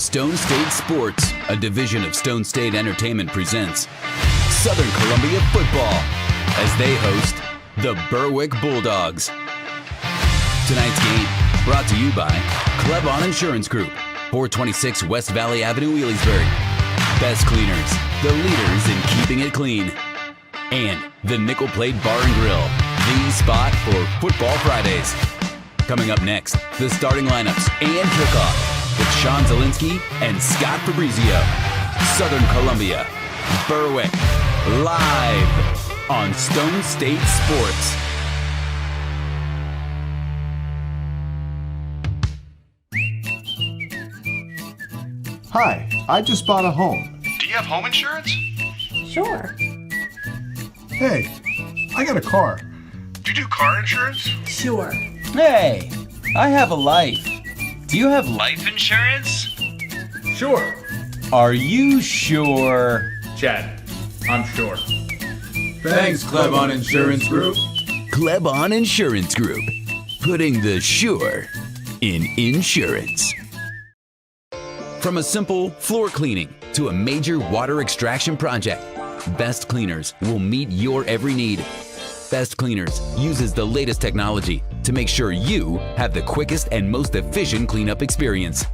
Stone State Sports, a division of Stone State Entertainment, presents Southern Columbia football as they host the Berwick Bulldogs. Tonight's game brought to you by Clebon Insurance Group, 426 West Valley Avenue, Wheelersburg. Best Cleaners, the leaders in keeping it clean. And the Nickel Plate Bar and Grill, the spot for Football Fridays. Coming up next, the starting lineups and kickoff with Sean Zielinski and Scott Fabrizio. Southern Columbia, Berwick, live on Stone State Sports. Hi, I just bought a home. Do you have home insurance? Sure. Hey, I got a car. Do you do car insurance? Sure. Hey, I have a life. Do you have life insurance? Sure. Are you sure? Chad, I'm sure. Thanks, Clebon Insurance Group. Clebon Insurance Group, putting the sure in insurance. From a simple floor cleaning to a major water extraction project, Best Cleaners will meet your every need. Best Cleaners uses the latest technology to make sure you have the quickest and most efficient cleanup experience.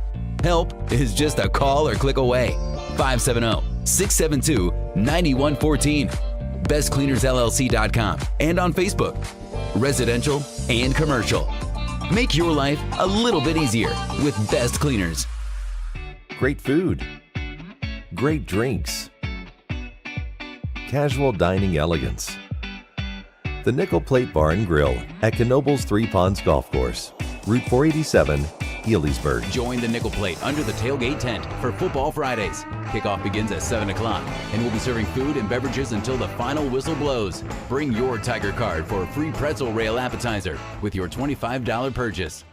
Help is just a call or click away. 570-672-9114. BestCleanersLLC.com and on Facebook. Residential and commercial. Make your life a little bit easier with Best Cleaners. Great food, great drinks, casual dining elegance. The Nickel Plate Bar and Grill at Knoebels Three Ponds Golf Course, Route 487, Wheelersburg. Join the Nickel Plate under the tailgate tent for Football Fridays. Kickoff begins at 7 o'clock and we'll be serving food and beverages until the final whistle blows. Bring your Tiger card for a free pretzel rail appetizer with your $25 purchase.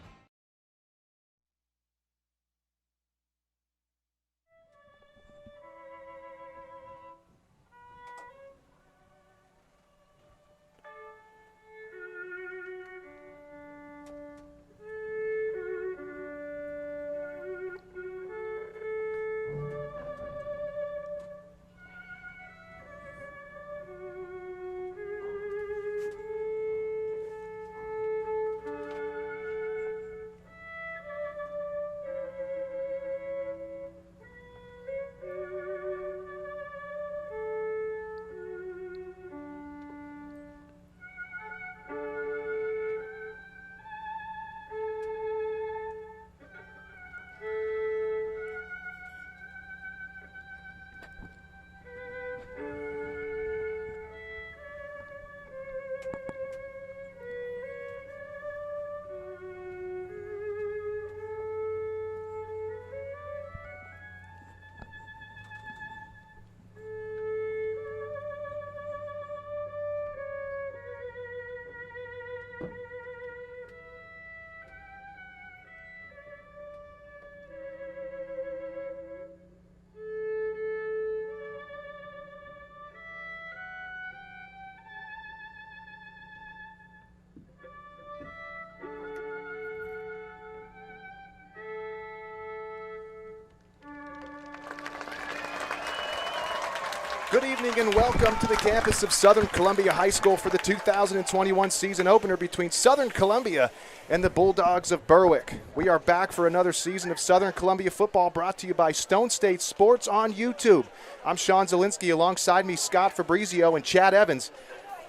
Good evening and welcome to the campus of Southern Columbia High School for the 2021 season opener between Southern Columbia and the Bulldogs of Berwick. We are back for another season of Southern Columbia football brought to you by Stone State Sports on YouTube. I'm Sean Zielinski, alongside me Scott Fabrizio and Chad Evans.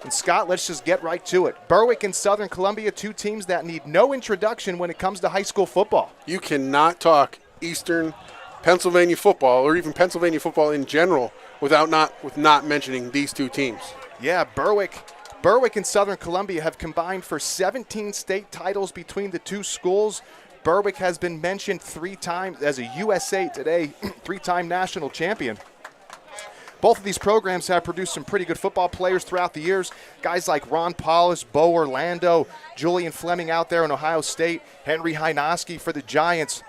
And Scott, let's just get right to it. Berwick and Southern Columbia, two teams that need no introduction when it comes to high school football. You cannot talk Eastern Pennsylvania football or even Pennsylvania football in general without not mentioning these two teams. Yeah, Berwick and Southern Columbia have combined for 17 state titles between the two schools. Berwick has been mentioned 3 times as a USA Today 3-time national champion. Both of these programs have produced some pretty good football players throughout the years. Guys like Ron Paulus, Bo Orlando, Julian Fleming out there in Ohio State, Henry Hynoski for the Giants,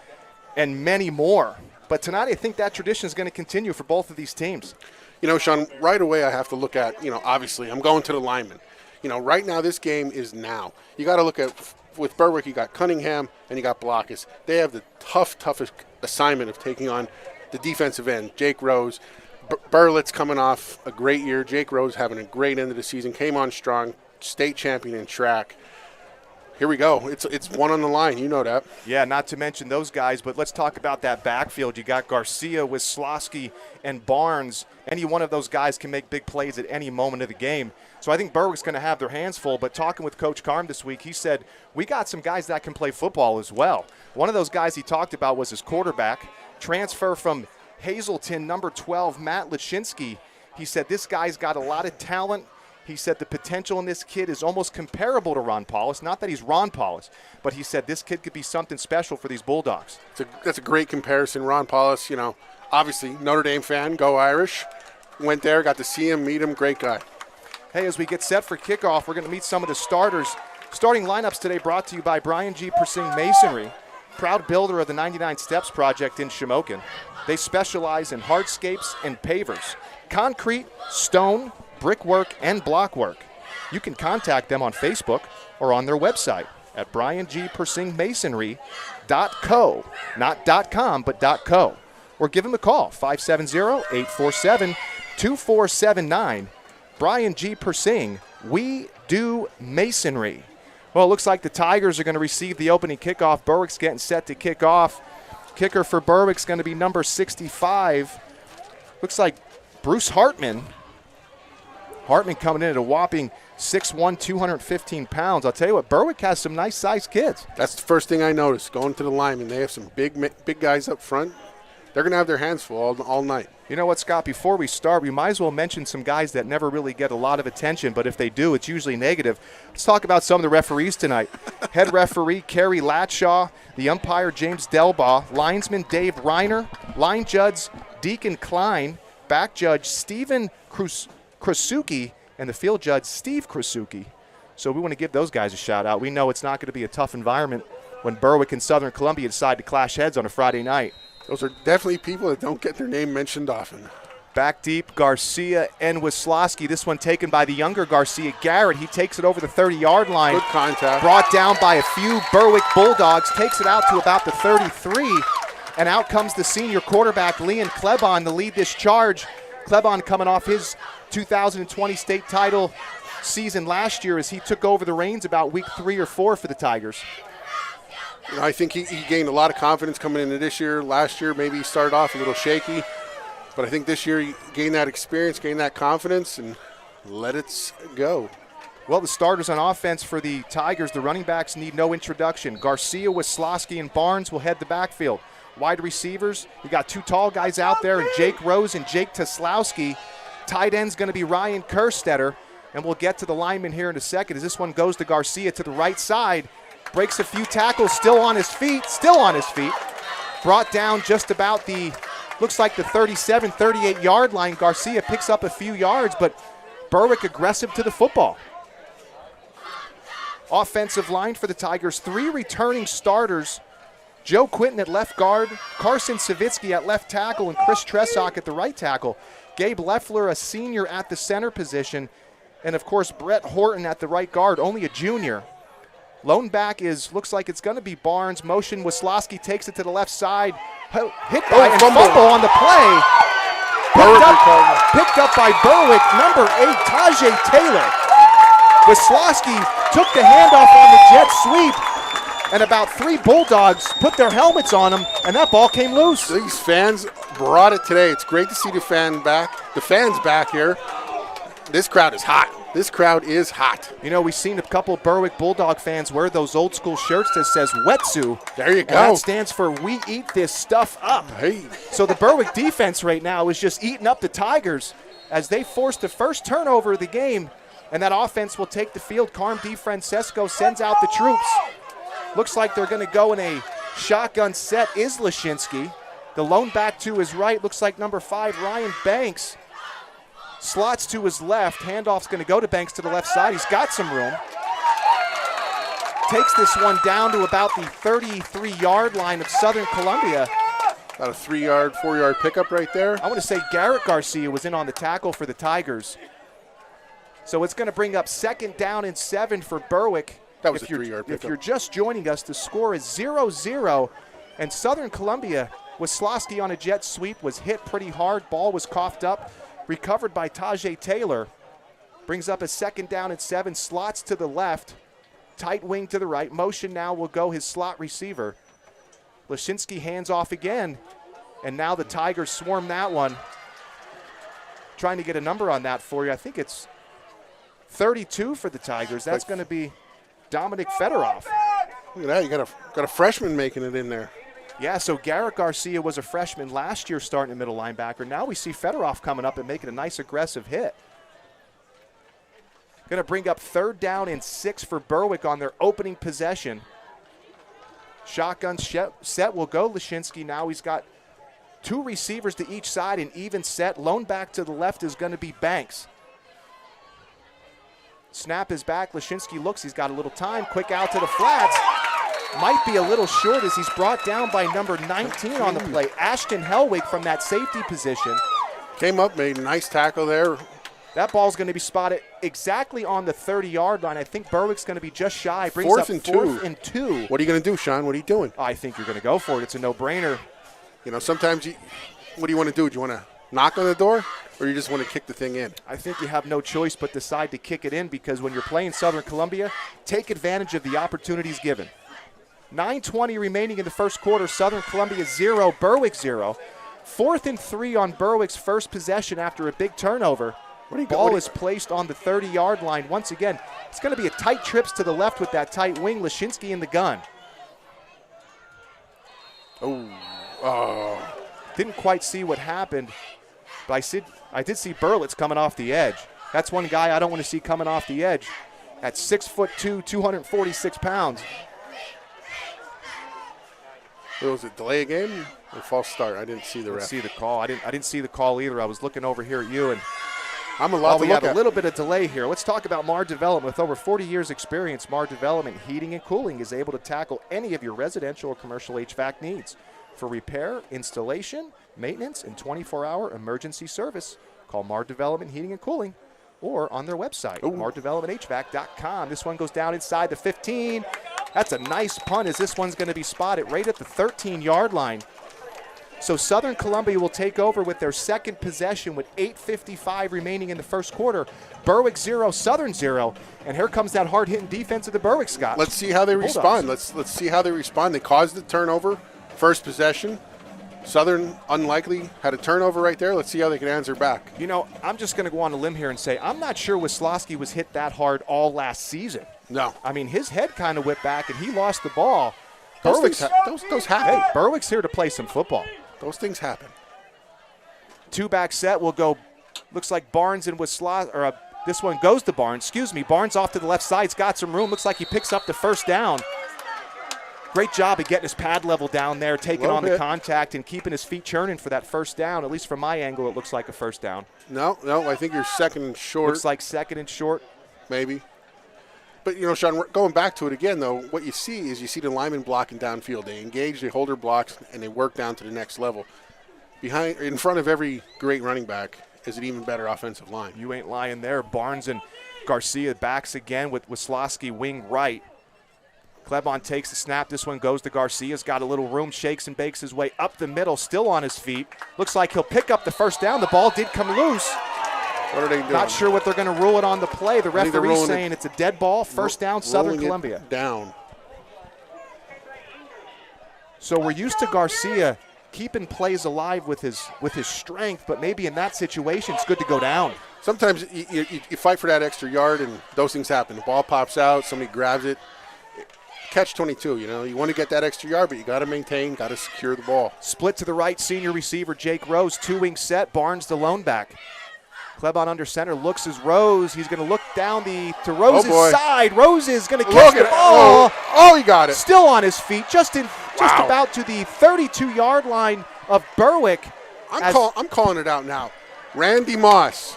and many more. But tonight I think that tradition is going to continue for both of these teams. You know, Sean, right away I have to look at, obviously I'm going to the linemen. Right now this game is now. You got to look at with Berwick, you got Cunningham and you got Blockus. They have the toughest assignment of taking on the defensive end. Jake Rose, Burlett's coming off a great year. Jake Rose having a great end of the season, came on strong, state champion in track. Here we go. It's one on the line. You know that. Yeah, not to mention those guys, but let's talk about that backfield. You got Garcia, Wisłowski, and Barnes. Any one of those guys can make big plays at any moment of the game. So I think Berwick's going to have their hands full. But talking with Coach Carm this week, he said, we got some guys that can play football as well. One of those guys he talked about was his quarterback. Transfer from Hazelton, number 12, Matt Lashinsky. He said this guy's got a lot of talent. He said the potential in this kid is almost comparable to Ron Paulus. Not that he's Ron Paulus, but he said this kid could be something special for these Bulldogs. That's a great comparison. Ron Paulus, obviously Notre Dame fan, go Irish. Went there, got to see him, meet him, great guy. Hey, as we get set for kickoff, we're going to meet some of the starters. Starting lineups today brought to you by Brian G. Persing Masonry, proud builder of the 99 Steps project in Shamokin. They specialize in hardscapes and pavers, concrete, stone, brickwork, and blockwork. You can contact them on Facebook or on their website at briangpersingmasonry.co, not .com, but .co. Or give them a call, 570-847-2479. Brian G. Persing, we do masonry. Well, it looks like the Tigers are going to receive the opening kickoff. Berwick's getting set to kick off. Kicker for Berwick's going to be number 65. Looks like Bruce Hartman. Hartman coming in at a whopping 6'1", 215 pounds. I'll tell you what, Berwick has some nice-sized kids. That's the first thing I noticed, going to the linemen. They have some big guys up front. They're going to have their hands full all night. You know what, Scott, before we start, we might as well mention some guys that never really get a lot of attention, but if they do, it's usually negative. Let's talk about some of the referees tonight. Head referee Kerry Latshaw, the umpire James Delbaugh, linesman Dave Reiner, line judge Deacon Klein, back judge Stephen Krasuki, and the field judge Steve Krasuki. So we want to give those guys a shout out. We know it's not going to be a tough environment when Berwick and Southern Columbia decide to clash heads on a Friday night. Those are definitely people that don't get their name mentioned often. Back deep, Garcia and Wisłowski. This one taken by the younger Garcia, Garrett. He takes it over the 30-yard line. Good contact. Brought down by a few Berwick Bulldogs. Takes it out to about the 33. And out comes the senior quarterback, Leon Klebon, to lead this charge. Klebon coming off his 2020 state title season last year as he took over the reins about week 3 or 4 for the Tigers. I think he gained a lot of confidence coming into this year. Last year, maybe he started off a little shaky. But I think this year he gained that experience, gained that confidence, and let it go. Well, the starters on offense for the Tigers, the running backs need no introduction. Garcia, Wisłowski, and Barnes will head the backfield. Wide receivers, you got 2 tall guys out there, and Jake Rose and Jake Teslowski. Tight end's going to be Ryan Kerstetter, and we'll get to the lineman here in a second as this one goes to Garcia to the right side. Breaks a few tackles, still on his feet. Brought down just about looks like the 37, 38-yard line. Garcia picks up a few yards, but Berwick aggressive to the football. Offensive line for the Tigers, 3 returning starters. Joe Quinton at left guard, Carson Savitsky at left tackle, and Chris Tressock at the right tackle. Gabe Leffler, a senior at the center position, and of course Brett Horton at the right guard, only a junior. Lone back looks like it's going to be Barnes. Motion, Wisłowski takes it to the left side. Hit by and fumble on the play. Picked up by Berwick, number 8, Tajay Taylor. Wisłowski took the handoff on the jet sweep, and about 3 Bulldogs put their helmets on him, and that ball came loose. These fans brought it today. It's great to see the fans back here. This crowd is hot. You know, we've seen a couple Berwick Bulldog fans wear those old school shirts that says Wetsu. There you go. And that stands for we eat this stuff up. Hey. So the Berwick defense right now is just eating up the Tigers as they force the first turnover of the game, and that offense will take the field. Carm DiFrancesco sends out the troops. Looks like they're going to go in a shotgun set is Lashinsky. The lone back to his right looks like number 5, Ryan Banks. Slots to his left. Handoff's going to go to Banks to the left side. He's got some room. Takes this one down to about the 33-yard line of Southern Columbia. About a 3-yard, 4-yard pickup right there. I want to say Garrett Garcia was in on the tackle for the Tigers. So it's going to bring up 2nd down and 7 for Berwick That was a 3-yard pickup. If you're just joining us, the score is 0-0, and Southern Columbia, Wisławski on a jet sweep, was hit pretty hard. Ball was coughed up, recovered by Tajay Taylor. Brings up a 2nd down and 7, slots to the left, tight wing to the right. Motion now will go his slot receiver. Lashinsky hands off again, and now the Tigers swarm that one. Trying to get a number on that for you. I think it's 32 for the Tigers. That's going to be Dominic Fedorov. Look at that. You got a freshman making it in there. Yeah, so Garrett Garcia was a freshman last year starting at middle linebacker. Now we see Fedorov coming up and making a nice aggressive hit. Going to bring up 3rd down and 6 for Berwick on their opening possession. Shotgun set will go Lashinsky. Now he's got 2 receivers to each side, an even set. Lone back to the left is going to be Banks. Snap is back. Lashinsky looks. He's got a little time. Quick out to the flats. Might be a little short as he's brought down by number 19 on the play. Ashton Helwig from that safety position. Came up, made a nice tackle there. That ball's going to be spotted exactly on the 30-yard line. I think Berwick's going to be just shy. Brings 4th up and 4th and 2. What are you going to do, Sean? What are you doing? I think you're going to go for it. It's a no-brainer. You know, sometimes what do you want to do? Do you want to knock on the door, or you just want to kick the thing in? I think you have no choice but decide to kick it in, because when you're playing Southern Columbia, take advantage of the opportunities given. 9:20 remaining in the first quarter. Southern Columbia 0, Berwick 0. 4th and 3 on Berwick's first possession after a big turnover. Ball is placed on the 30-yard line. Once again, it's going to be a tight trips to the left with that tight wing. Lashinsky in the gun. Oh. Didn't quite see what happened, but I did see Berlitz coming off the edge. That's one guy I don't want to see coming off the edge. At 6'2", 246 pounds. It was a delay of game or false start. I didn't see the ref. See the call. I didn't see the call either. I was looking over here at you, and I'm a lot to we look have at. a little bit of delay here. Let's talk about Mar Development. With over 40 years experience, Mar Development Heating and Cooling is able to tackle any of your residential or commercial HVAC needs. For repair, installation, maintenance, and 24-hour emergency service, call Mar Development Heating and Cooling or on their website, mardevelopmenthvac.com. This one goes down inside the 15. That's a nice punt, as this one's going to be spotted right at the 13-yard line. So Southern Columbia will take over with their second possession with 8:55 remaining in the first quarter. Berwick 0, Southern 0. And here comes that hard-hitting defense of the Berwick Scots. Let's see how they Bulldogs. respond. Let's see how they respond. They caused the turnover, first possession. Southern, unlikely, had a turnover right there. Let's see how they can answer back. You know, I'm just going to go on a limb here and say I'm not sure Wisławski was hit that hard all last season. No. I mean, his head kind of whipped back, and he lost the ball. Those happen. Hey, Berwick's here to play some football. Those things happen. Two-back set will go, looks like Barnes and Wisławski, this one goes to Barnes. Barnes off to the left side. He's got some room. Looks like he picks up the first down. Great job of getting his pad level down there, taking on the contact and keeping his feet churning for that first down. At least from my angle, it looks like a first down. No, I think you're second and short. Looks like second and short. Maybe. But, you know, Sean, going back to it again, though, what you see is the linemen blocking downfield. They engage, they hold their blocks, and they work down to the next level. In front of every great running back is an even better offensive line. You ain't lying there. Barnes and Garcia backs again with Wisławski wing right. Klebon takes the snap. This one goes to Garcia. He's got a little room, shakes and bakes his way up the middle, still on his feet. Looks like he'll pick up the first down. The ball did come loose. What are they doing? Not sure what they're going to rule it on the play. The referee's saying it's a dead ball. First down, Southern Columbia. Down. So we're used to Garcia keeping plays alive with his strength, but maybe in that situation it's good to go down. Sometimes you fight for that extra yard, and those things happen. The ball pops out, somebody grabs it. Catch 22, you know. You want to get that extra yard, but you got to maintain, got to secure the ball. Split to the right, senior receiver Jake Rose, two-wing set. Barnes the lone back. Klebon under center, looks as Rose. He's going to look down to Rose's side. Rose is going to catch the ball. He got it. Still on his feet, just about to the 32-yard line of Berwick. I'm calling it out now. Randy Moss,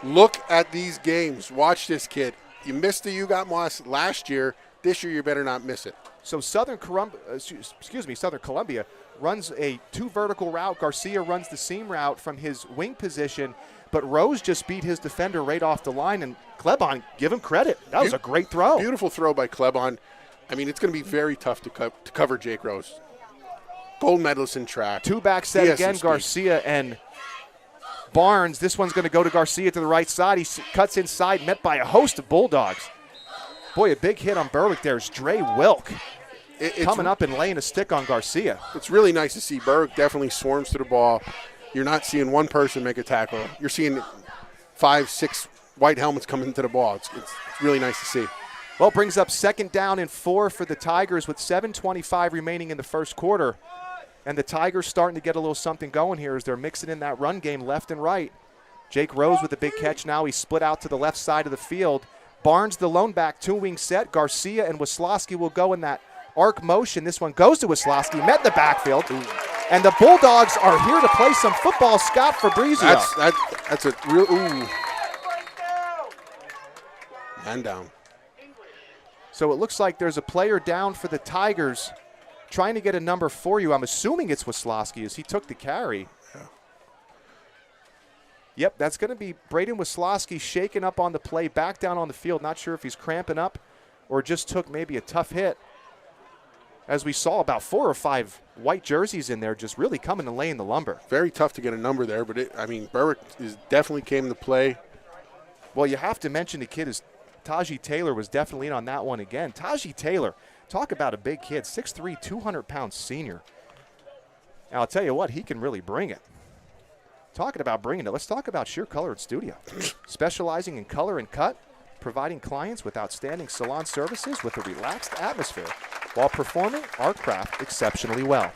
look at these games. Watch this kid. You missed the You Got Moss last year. This year you better not miss it. So Southern Columbia runs a two vertical route. Garcia runs the seam route from his wing position, but Rose just beat his defender right off the line, and Klebon, give him credit. That was a great throw. Beautiful throw by Klebon. I mean, it's going to be very tough to cover Jake Rose. Gold medalist in track. Two-back set again, Garcia and Barnes. This one's going to go to Garcia to the right side. He cuts inside, met by a host of Bulldogs. Boy, a big hit on Berwick there is Dre Wilk coming up and laying a stick on Garcia. It's really nice to see. Berwick definitely swarms to the ball. You're not seeing one person make a tackle. You're seeing 5, 6 white helmets coming into the ball. It's really nice to see. Well, it brings up 2nd down and 4 for the Tigers with 7:25 remaining in the first quarter. And the Tigers starting to get a little something going here as they're mixing in that run game left and right. Jake Rose with a big catch now. He's split out to the left side of the field. Barnes, the lone back, 2-wing set. Garcia and Wisłowski will go in that arc motion. This one goes to Wisłowski, met in the backfield. And the Bulldogs are here to play some football. Scott Fabrizio. That's a real, ooh. Man down. So it looks like there's a player down for the Tigers trying to get a number for you. I'm assuming it's Wisłowski as he took the carry. Yeah. Yep, that's going to be Braden Wisłowski shaking up on the play, back down on the field. Not sure if he's cramping up or just took maybe a tough hit. As we saw, about 4 or 5 white jerseys in there just really coming and laying the lumber. Very tough to get a number there, but Berwick definitely came to play. Well, you have to mention the kid is Taji Taylor was definitely in on that one again. Taji Taylor, talk about a big kid, 6'3", 200-pound senior. Now, I'll tell you what, he can really bring it. Talking about bringing it, let's talk about Sheer Colored Studio. Specializing in color and cut, providing clients with outstanding salon services with a relaxed atmosphere while performing our craft exceptionally well.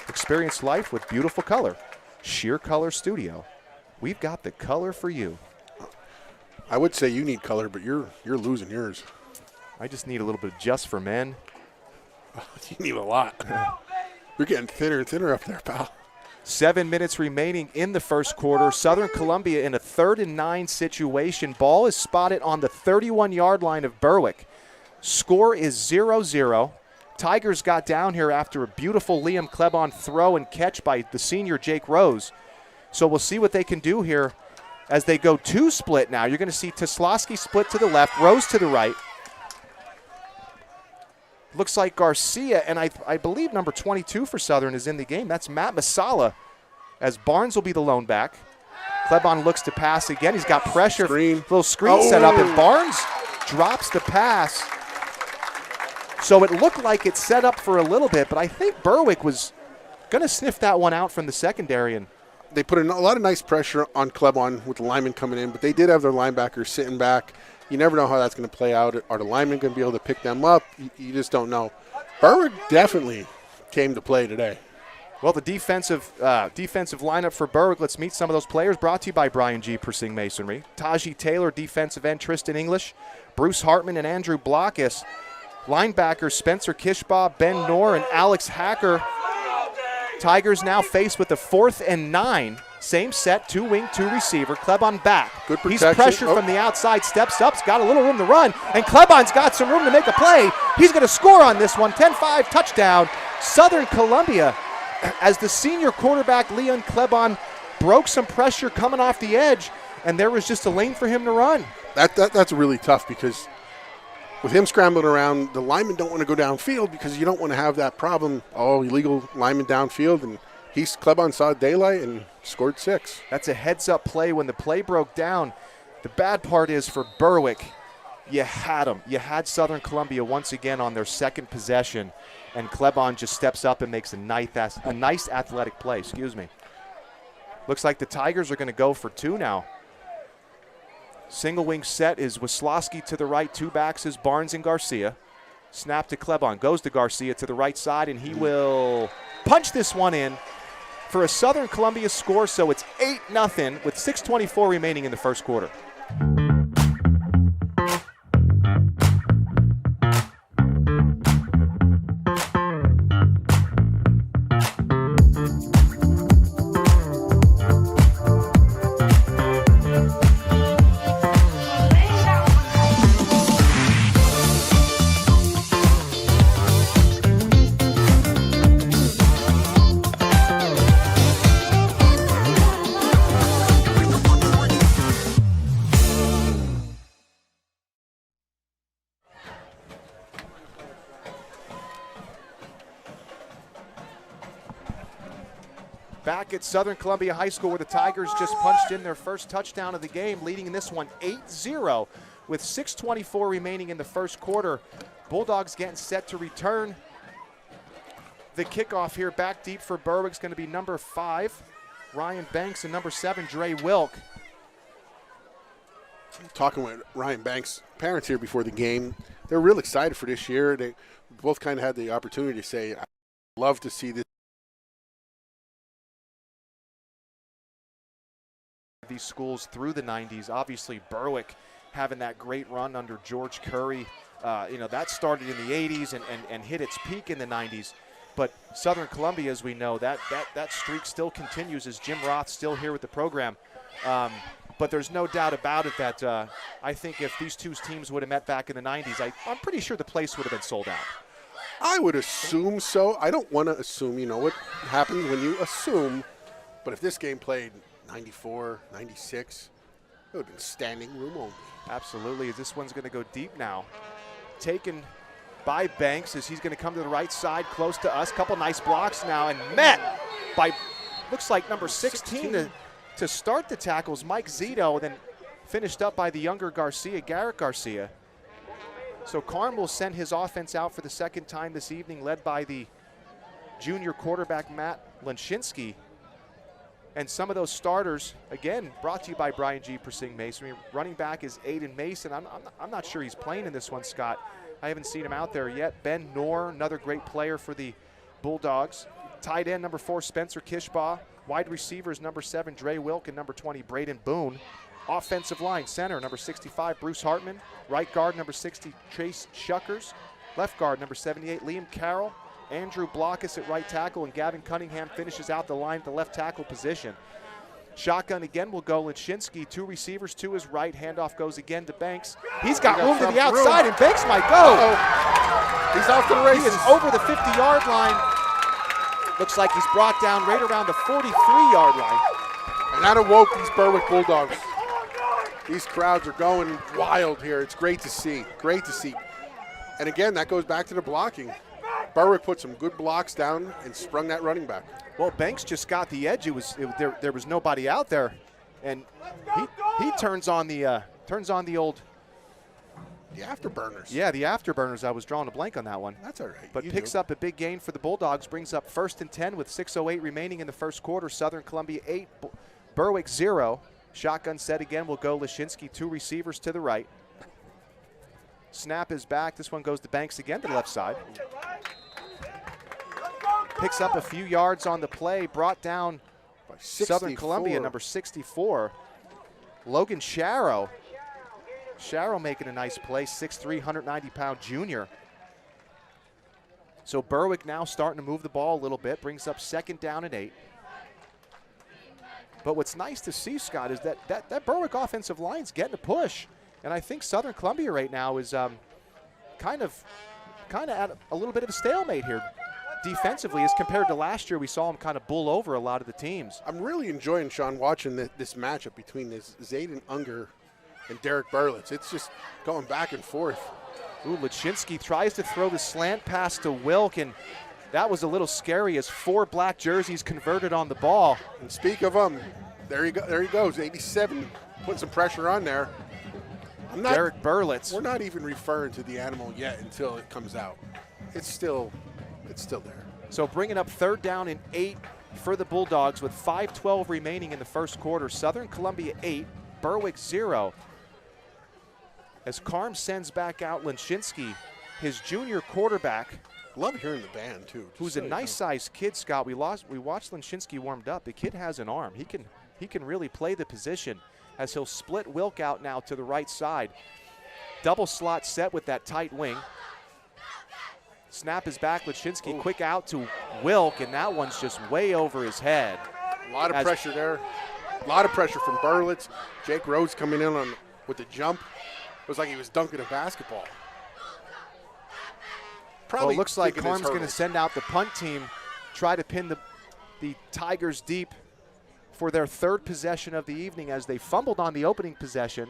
Experience life with beautiful color. Sheer Color Studio. We've got the color for you. I would say you need color, but you're losing yours. I just need a little bit of just for men. You need a lot. You're getting thinner and thinner up there, pal. 7 minutes remaining in the first quarter. Southern Columbia in a 3rd and 9 situation. Ball is spotted on the 31-yard line of Berwick. Score is 0-0. Tigers got down here after a beautiful Liam Klebon throw and catch by the senior Jake Rose. So we'll see what they can do here as they go 2 split now. You're going to see Wisłowski split to the left, Rose to the right. Looks like Garcia, and I believe number 22 for Southern is in the game. That's Matt Masala, as Barnes will be the lone back. Klebon looks to pass again. He's got pressure. Little screen set up, and Barnes drops the pass. So it looked like it's set up for a little bit, but I think Berwick was going to sniff that one out from the secondary. And they put a lot of nice pressure on Klebon with the linemen coming in, but they did have their linebackers sitting back. You never know how that's going to play out. Are the linemen going to be able to pick them up? You just don't know. Berwick definitely came to play today. Well, the defensive lineup for Berwick, let's meet some of those players. Brought to you by Brian G. Persing Masonry. Taji Taylor, defensive end, Tristan English. Bruce Hartman and Andrew Blockus. Linebackers Spencer Kishbaugh, Ben Knorr, and Alex Hacker. Tigers now faced with a 4th and 9. Same set, 2 wing, 2 receiver. Klebon back. Good protection. He's pressured from the outside, steps up, got a little room to run, and Klebon's got some room to make a play. He's going to score on this one, 10-5 touchdown. Southern Columbia, as the senior quarterback Leon Klebon broke some pressure coming off the edge, and there was just a lane for him to run. That's really tough because with him scrambling around, the linemen don't want to go downfield because you don't want to have that problem. Oh, illegal lineman downfield, and Klebon saw daylight and scored 6. That's a heads-up play when the play broke down. The bad part is for Berwick, you had them. You had Southern Columbia once again on their second possession, and Klebon just steps up and makes a nice athletic play. Looks like the Tigers are going to go for 2 now. Single wing set is Wisłowski to the right. 2 backs is Barnes and Garcia. Snap to Klebon. Goes to Garcia to the right side, and he will punch this one in for a Southern Columbia score. So it's 8-0 with 6:24 remaining in the first quarter. back at Southern Columbia High School, where the Tigers just punched in their first touchdown of the game, leading in this one 8-0 with 6:24 remaining in the first quarter. Bulldogs getting set to return. The kickoff here back deep for Berwick is going to be number 5, Ryan Banks, and number 7, Dre Wilk. Talking with Ryan Banks' parents here before the game, they're real excited for this year. They both kind of had the opportunity to say, I'd love to see this. These schools through the 90s. Obviously, Berwick having that great run under George Curry. That started in the 80s and hit its peak in the 90s. But Southern Columbia, as we know, that streak still continues as Jim Roth's still here with the program. But there's no doubt about it that I think if these two teams would have met back in the 90s, I'm pretty sure the place would have been sold out. I would assume so. I don't want to assume. You know what happens when you assume. But if this game played 94, 96, it would have been standing room only. Absolutely. This one's going to go deep now. Taken by Banks as he's going to come to the right side, close to us. Couple nice blocks now, and met by, looks like number 16 to start the tackles, Mike Zito, then finished up by the younger Garrett Garcia. So Carm will send his offense out for the second time this evening, led by the junior quarterback Matt Lenshinsky. And some of those starters, again, brought to you by Brian G. Persing Masonry. Running back is Aiden Mason. I'm not sure he's playing in this one, Scott. I haven't seen him out there yet. Ben Knorr, another great player for the Bulldogs. Tight end, number 4, Spencer Kishbaugh. Wide receivers, number 7, Dre Wilk, and number 20, Braden Boone. Offensive line, center, number 65, Bruce Hartman. Right guard, number 60, Chase Shuckers. Left guard, number 78, Liam Carroll. Andrew Blockus at right tackle, and Gavin Cunningham finishes out the line at the left tackle position. Shotgun again will go Lenshinsky. 2 receivers to his right. Handoff goes again to Banks. He's got room to the outside, and Banks might go. He's off to the races. He is over the 50-yard line. Looks like he's brought down right around the 43-yard line. And that awoke these Berwick Bulldogs. These crowds are going wild here. It's great to see. Great to see. And again, that goes back to the blocking. Berwick put some good blocks down and sprung that running back. Well, Banks just got the edge. There was nobody out there, and he turns on the old. The afterburners. Yeah, the afterburners. I was drawing a blank on that one. That's all right. But picks up a big gain for the Bulldogs. Brings up 1st and 10 with 6:08 remaining in the first quarter. Southern Columbia 8, Berwick 0. Shotgun set again will go Lenshinsky. 2 receivers to the right. Snap is back. This one goes to Banks again to the left side. Picks up a few yards on the play. Brought down by Southern Columbia, number 64. Logan Sharrow. Sharrow making a nice play, 6'3", 190-pound junior. So Berwick now starting to move the ball a little bit, brings up 2nd down and 8. But what's nice to see, Scott, is that Berwick offensive line's getting a push. And I think Southern Columbia right now is kind of at a little bit of a stalemate here defensively as compared to last year. We saw them kind of bull over a lot of the teams. I'm really enjoying, Sean, watching this matchup between this Zayden Unger and Derek Burlitz. It's just going back and forth. Ooh, Lenshinsky tries to throw the slant pass to Wilk, and that was a little scary as 4 black jerseys converted on the ball. And speak of there he goes, 87, putting some pressure on there. Derek Burlitz. We're not even referring to the animal yet until it comes out. It's still there. So bringing up 3rd down and 8 for the Bulldogs with 5:12 remaining in the first quarter. Southern Columbia 8, Berwick 0. As Carm sends back out Lenshinsky, his junior quarterback. Love hearing the band too. Who's a nice-sized kid, Scott. We watched Lenshinsky warmed up. The kid has an arm. He can really play the position as he'll split Wilk out now to the right side. Double slot set with that tight wing. Snap is back. Lenshinsky quick out to Wilk, and that one's just way over his head. A lot of pressure there. A lot of pressure from Burlitz. Jake Rhodes coming in with the jump. It was like he was dunking a basketball. Probably looks like Carm's going to send out the punt team, try to pin the Tigers deep for their 3rd possession of the evening as they fumbled on the opening possession,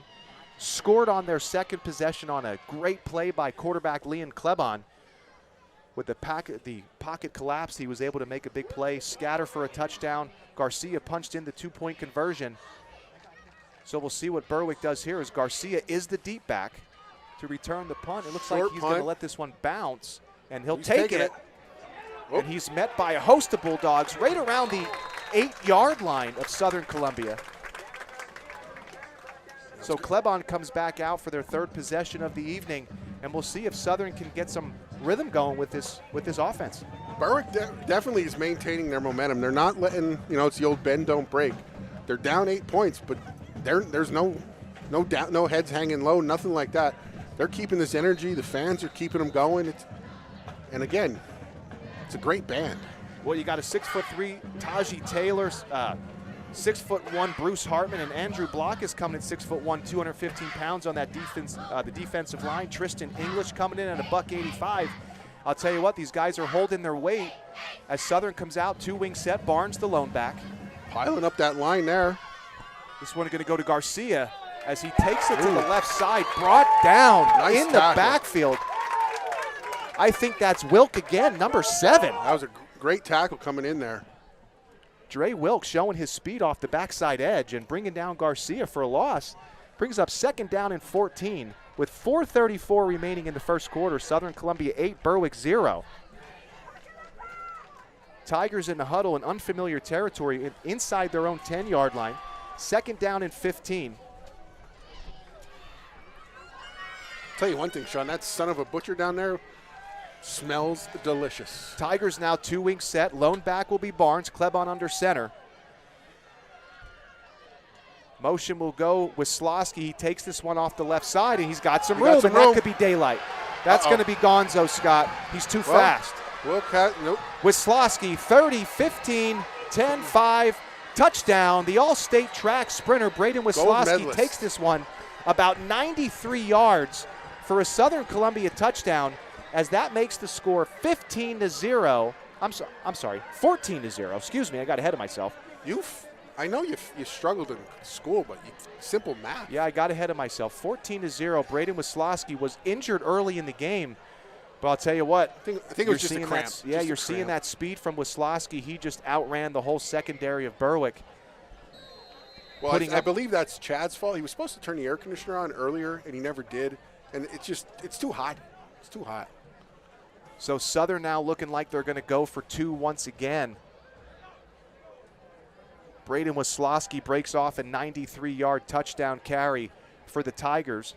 scored on their 2nd possession on a great play by quarterback Leon Klebon. with the pocket collapse, he was able to make a big play, scatter for a touchdown. Garcia punched in the 2-point conversion. So we'll see what Berwick does here as Garcia is the deep back to return the punt. It looks like he's going to let this one bounce, and he'll take it. And he's met by a host of Bulldogs right around the 8-yard line of Southern Columbia. So Klebon comes back out for their third possession of the evening, and we'll see if Southern can get some rhythm going with this offense. Berwick definitely is maintaining their momentum. They're not letting, it's the old bend, don't break. They're down 8 points, but there's no heads hanging low, nothing like that. They're keeping this energy. The fans are keeping them going. And again, it's a great band. Well, you got a 6'3" Taji Taylor, 6'1" Bruce Hartman, and Andrew Block is coming at 6'1", 215 pounds on that defense, the defensive line. Tristan English coming in at $185. I'll tell you what, these guys are holding their weight as Southern comes out, 2-wing set. Barnes the lone back. Piling up that line there. This one going to go to Garcia as he takes it to the left side, brought down in the backfield. I think that's Wilk again, number 7. That was a great tackle coming in there. Dre Wilk showing his speed off the backside edge and bringing down Garcia for a loss. Brings up 2nd down and 14 with 4:34 remaining in the first quarter. Southern Columbia 8, Berwick 0. Tigers in the huddle in unfamiliar territory inside their own 10-yard line. 2nd down and 15. Tell you one thing, Sean, that son of a butcher down there smells delicious. Tigers now 2-wing set. Lone back will be Barnes. Klebon under center. Motion will go with Slosky. He takes this one off the left side, and he's got some room, and that could be daylight. That's going to be Gonzo, Scott. He's too fast. Nope. With Slosky, 30, 15, 10, 5, touchdown. The all-state track sprinter, Braden Wisłowski, takes this one about 93 yards for a Southern Columbia touchdown, as that makes the score 15-0. I'm sorry, 14-0. Excuse me, I got ahead of myself. I know you struggled in school, but simple math. Yeah, I got ahead of myself. 14-0. Braden Wisłowski was injured early in the game, but I'll tell you what. I think it was just a cramp. You're seeing that speed from Wisłowski. He just outran the whole secondary of Berwick. Well, I believe that's Chad's fault. He was supposed to turn the air conditioner on earlier, and he never did. And it's too hot. It's too hot. So Southern now looking like they're going to go for 2 once again. Braden Wisłowski breaks off a 93-yard touchdown carry for the Tigers.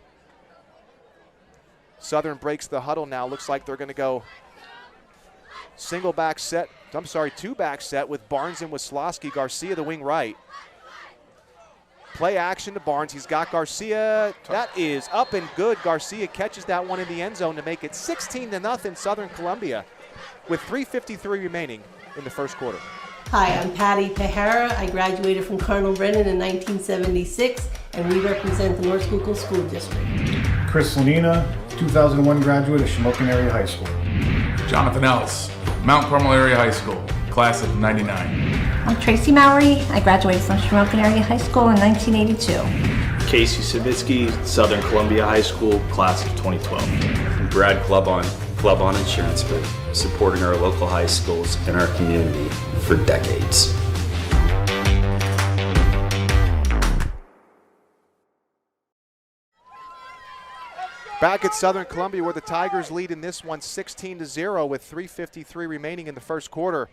Southern breaks the huddle now. Looks like they're going to go two-back set with Barnes and Wisłowski. Garcia the wing right. Play action to Barnes. He's got Garcia. That is up and good. Garcia catches that one in the end zone to make it 16-0 Southern Columbia with 3:53 remaining in the first quarter. Hi, I'm Patty Tahara. I graduated from Cardinal Brennan in 1976, and we represent the North Schuylkill School District. Chris Lanina, 2001 graduate of Shamokin Area High School. Jonathan Ellis, Mount Carmel Area High School, class of '99. I'm Tracy Mowry. I graduated from Shamokin Area High School in 1982. Casey Savitsky, Southern Columbia High School, class of 2012. And Brad Klebon Insurance Group, supporting our local high schools and our community for decades. Back at Southern Columbia, where the Tigers lead in this one 16-0 with 3:53 remaining in the first quarter.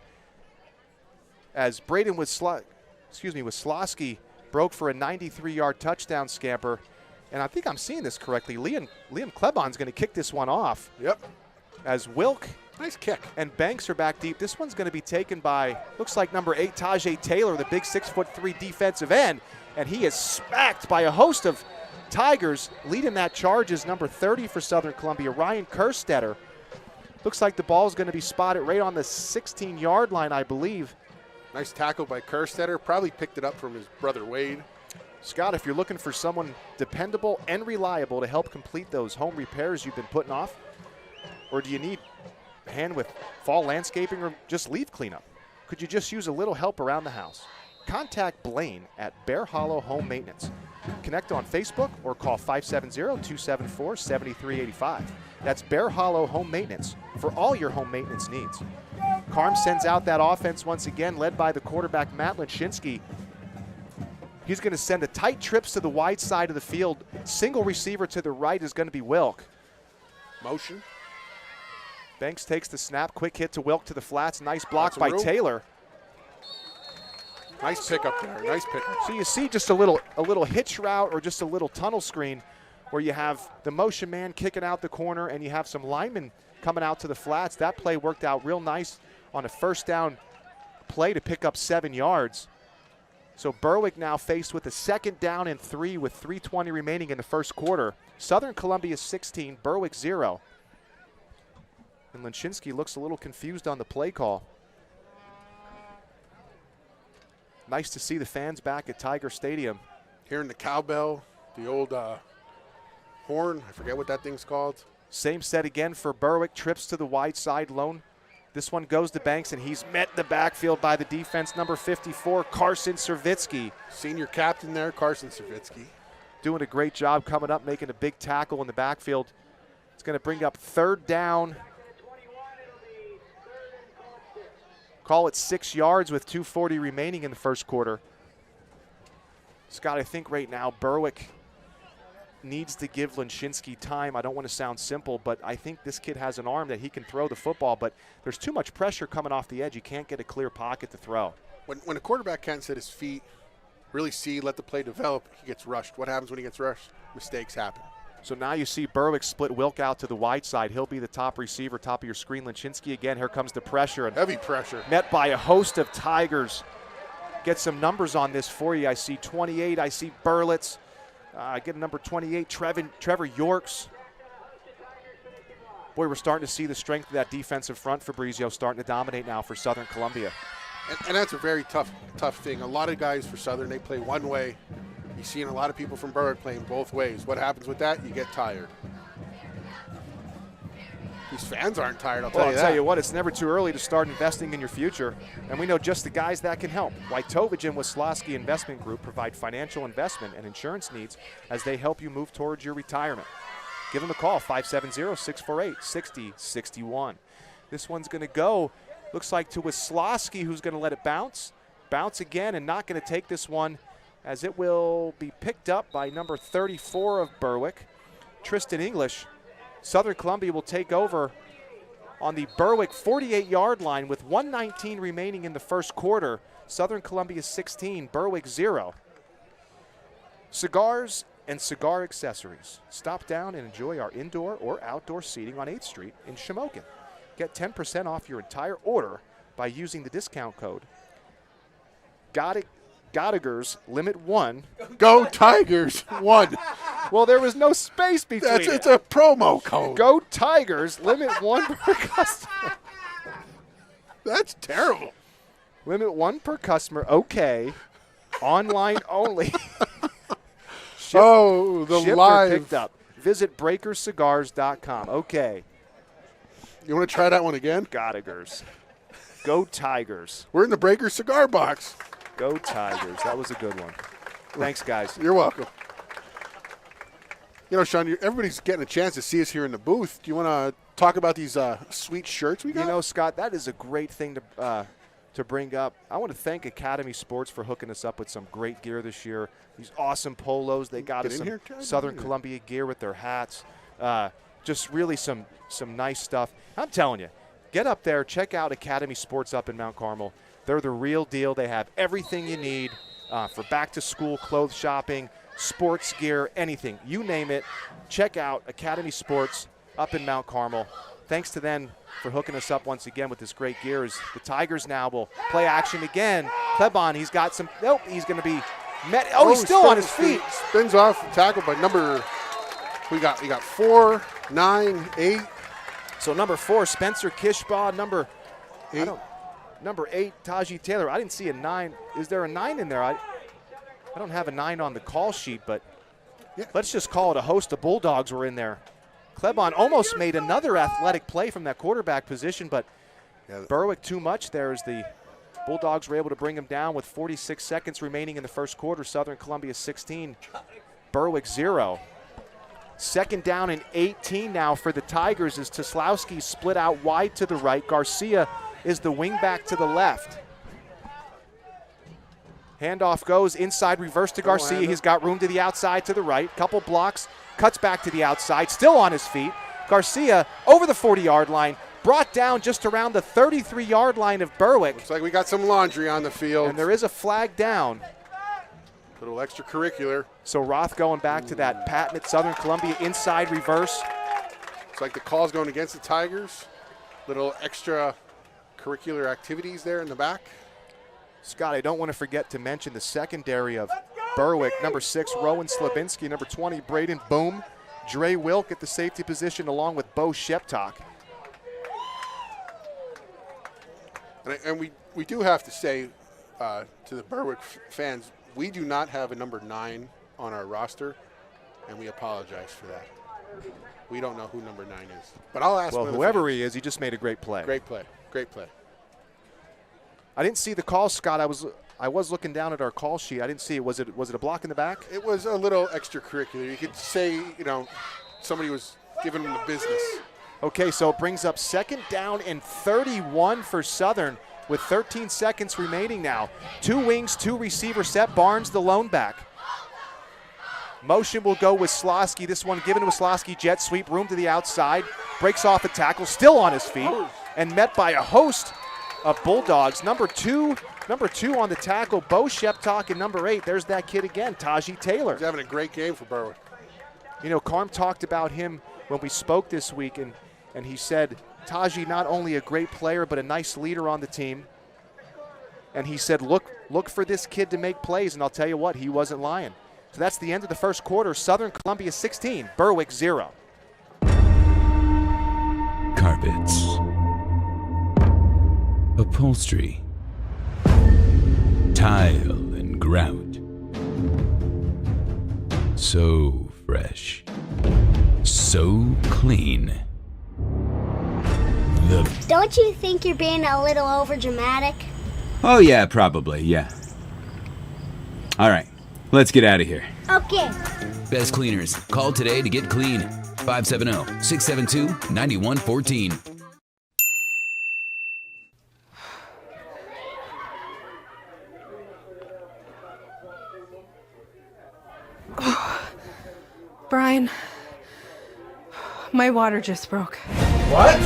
As Braden Wisłowski broke for a 93-yard touchdown scamper. And I think I'm seeing this correctly. Liam Klebon's going to kick this one off. Yep. As Wilk nice kick and Banks are back deep. This one's going to be taken by, looks like number 8, Tajay Taylor, the big 6'3" defensive end. And he is smacked by a host of Tigers. Leading that charge is number 30 for Southern Columbia, Ryan Kerstetter. Looks like the ball is going to be spotted right on the 16-yard line, I believe. Nice tackle by Kerstetter. Probably picked it up from his brother Wade. Scott, if you're looking for someone dependable and reliable to help complete those home repairs you've been putting off, or do you need a hand with fall landscaping or just leaf cleanup? Could you just use a little help around the house? Contact Blaine at Bear Hollow Home Maintenance. Connect on Facebook or call 570-274-7385. That's Bear Hollow Home Maintenance, for all your home maintenance needs. Carm sends out that offense once again, led by the quarterback, Matt Linchinski. He's going to send a tight trips to the wide side of the field. Single receiver to the right is going to be Wilk. Motion. Banks takes the snap. Quick hit to Wilk to the flats. Nice block by Taylor. Nice pickup there. Nice pickup. So you see just a little hitch route or just a little tunnel screen where you have the motion man kicking out the corner and you have some linemen coming out to the flats. That play worked out real nice on a first down play to pick up 7 yards. So Berwick now faced with a 2nd down and 3 with 3:20 remaining in the first quarter. Southern Columbia 16, Berwick 0. And Linchinski looks a little confused on the play call. Nice to see the fans back at Tiger Stadium. Hearing the cowbell, the old horn, I forget what that thing's called. Same set again for Berwick, trips to the wide side lone. This one goes to Banks, and he's met in the backfield by the defense, number 54, Carson Servitsky. Senior captain there, Carson Servitsky. Doing a great job coming up, making a big tackle in the backfield. It's going to bring up 3rd down. Call it 6 yards with 2:40 remaining in the first quarter. Scott, I think right now Berwick needs to give Linchinski time. I don't want to sound simple, but I think this kid has an arm that he can throw the football, but there's too much pressure coming off the edge. You can't get a clear pocket to throw. When a quarterback can't set his feet, really see, let the play develop, he gets rushed. What happens when he gets rushed? Mistakes happen. So now you see Berwick split Wilk out to the wide side. He'll be the top receiver, top of your screen. Linchinski again. Here comes the pressure. And heavy pressure. Met by a host of Tigers. Get some numbers on this for you. I see 28. I see Burlitz. I get number 28, Trevor Yorks. Boy, we're starting to see the strength of that defensive front. Fabrizio starting to dominate now for Southern Columbia. And that's a very tough thing. A lot of guys for Southern, they play one way. You're seeing a lot of people from Berwick playing both ways. What happens with that? You get tired. These fans aren't tired, I'll tell you that. I'll tell you what, it's never too early to start investing in your future. And we know just the guys that can help. Wojtovich and Wisławski Investment Group provide financial investment and insurance needs as they help you move towards your retirement. Give them a call, 570-648-6061. This one's going to go, looks like to Wisławski, who's going to let it bounce. Bounce again and not going to take this one, as it will be picked up by number 34 of Berwick, Tristan English. Southern Columbia will take over on the Berwick 48-yard line with 1:19 remaining in the first quarter. Southern Columbia 16, Berwick 0. Cigars and cigar accessories. Stop down and enjoy our indoor or outdoor seating on 8th Street in Shamokin. Get 10% off your entire order by using the discount code Gottigers Limit 1. Go Tigers 1. Well, there was no space between it. It's a promo code. Go Tigers Limit 1 per customer. That's terrible. Limit 1 per customer. Okay. Online only. Live. Picked up. Visit breakercigars.com. Okay. You want to try that one again? Gottigers. Go Tigers. We're in the Breaker cigar box. Go Tigers. That was a good one. Thanks, guys. You're welcome. You know, Sean, everybody's getting a chance to see us here in the booth. Do you want to talk about these sweet shirts we got? You know, Scott, that is a great thing to bring up. I want to thank Academy Sports for hooking us up with some great gear this year. These awesome polos. They got us some Southern Columbia gear with their hats. Just really some nice stuff. I'm telling you, get up there, check out Academy Sports up in Mount Carmel. They're the real deal. They have everything you need for back-to-school clothes shopping, sports gear, anything. You name it. Check out Academy Sports up in Mount Carmel. Thanks to them for hooking us up once again with this great gear. As the Tigers now will play action again. Klebon, he's got some. Nope, he's going to be met. Oh, he's still on his feet. Spins off, tackled by number. We got 4, 9, 8. So number 4, Spencer Kishbaugh. Number 8, Taji Taylor. I didn't see a 9. Is there a 9 in there? I don't have a 9 on the call sheet, but let's just call it a host of Bulldogs were in there. Klebon almost made another athletic play from that quarterback position, but Berwick too much there as the Bulldogs were able to bring him down with 46 seconds remaining in the first quarter. Southern Columbia 16, Berwick 0. 2nd down and 18 now for the Tigers as Toslowski split out wide to the right. Garcia is the wingback to the left. Handoff goes inside, reverse to Garcia. He's got room to the outside to the right. Couple blocks, cuts back to the outside, still on his feet. Garcia over the 40-yard line, brought down just around the 33-yard line of Berwick. Looks like we got some laundry on the field. And there is a flag down. Little extracurricular. So Roth going back to that patent at Southern Columbia inside reverse. It's like the call's going against the Tigers. Little extra curricular activities there in the back. Scott, I don't want to forget to mention the secondary of Berwick. Number 6, Rowan Slabinski. Number 20, Braden Boom. Dre Wilk at the safety position along with Bo Sheptok. And we do have to say to the Berwick fans, we do not have a number 9 on our roster, and we apologize for that. We don't know who number 9 is. But I'll ask Well, whoever he is, he just made a great play. Great play. Great play. I didn't see the call, Scott. I was looking down at our call sheet. I didn't see it. Was it a block in the back? It was a little extracurricular. You could say, somebody was giving them the business. Okay, so it brings up 2nd down and 31 for Southern with 13 seconds remaining now. 2 wings, 2 receiver set. Barnes the lone back. Motion will go with Slosky. This one given to Slosky. Jet sweep, room to the outside. Breaks off a tackle, still on his feet, and met by a host of Bulldogs. Number two on the tackle, Bo Sheptok, and number 8, there's that kid again, Taji Taylor. He's having a great game for Berwick. Carm talked about him when we spoke this week, and he said Taji not only a great player but a nice leader on the team. And he said, look for this kid to make plays, and I'll tell you what, he wasn't lying. So that's the end of the first quarter. Southern Columbia 16, Berwick 0. Carpets, upholstery, tile and grout. So fresh, so clean. Don't you think you're being a little overdramatic? Oh yeah, probably, yeah. All right, let's get out of here. Okay. Best Cleaners. Call today to get clean. 570-672-9114. Brian, my water just broke. What?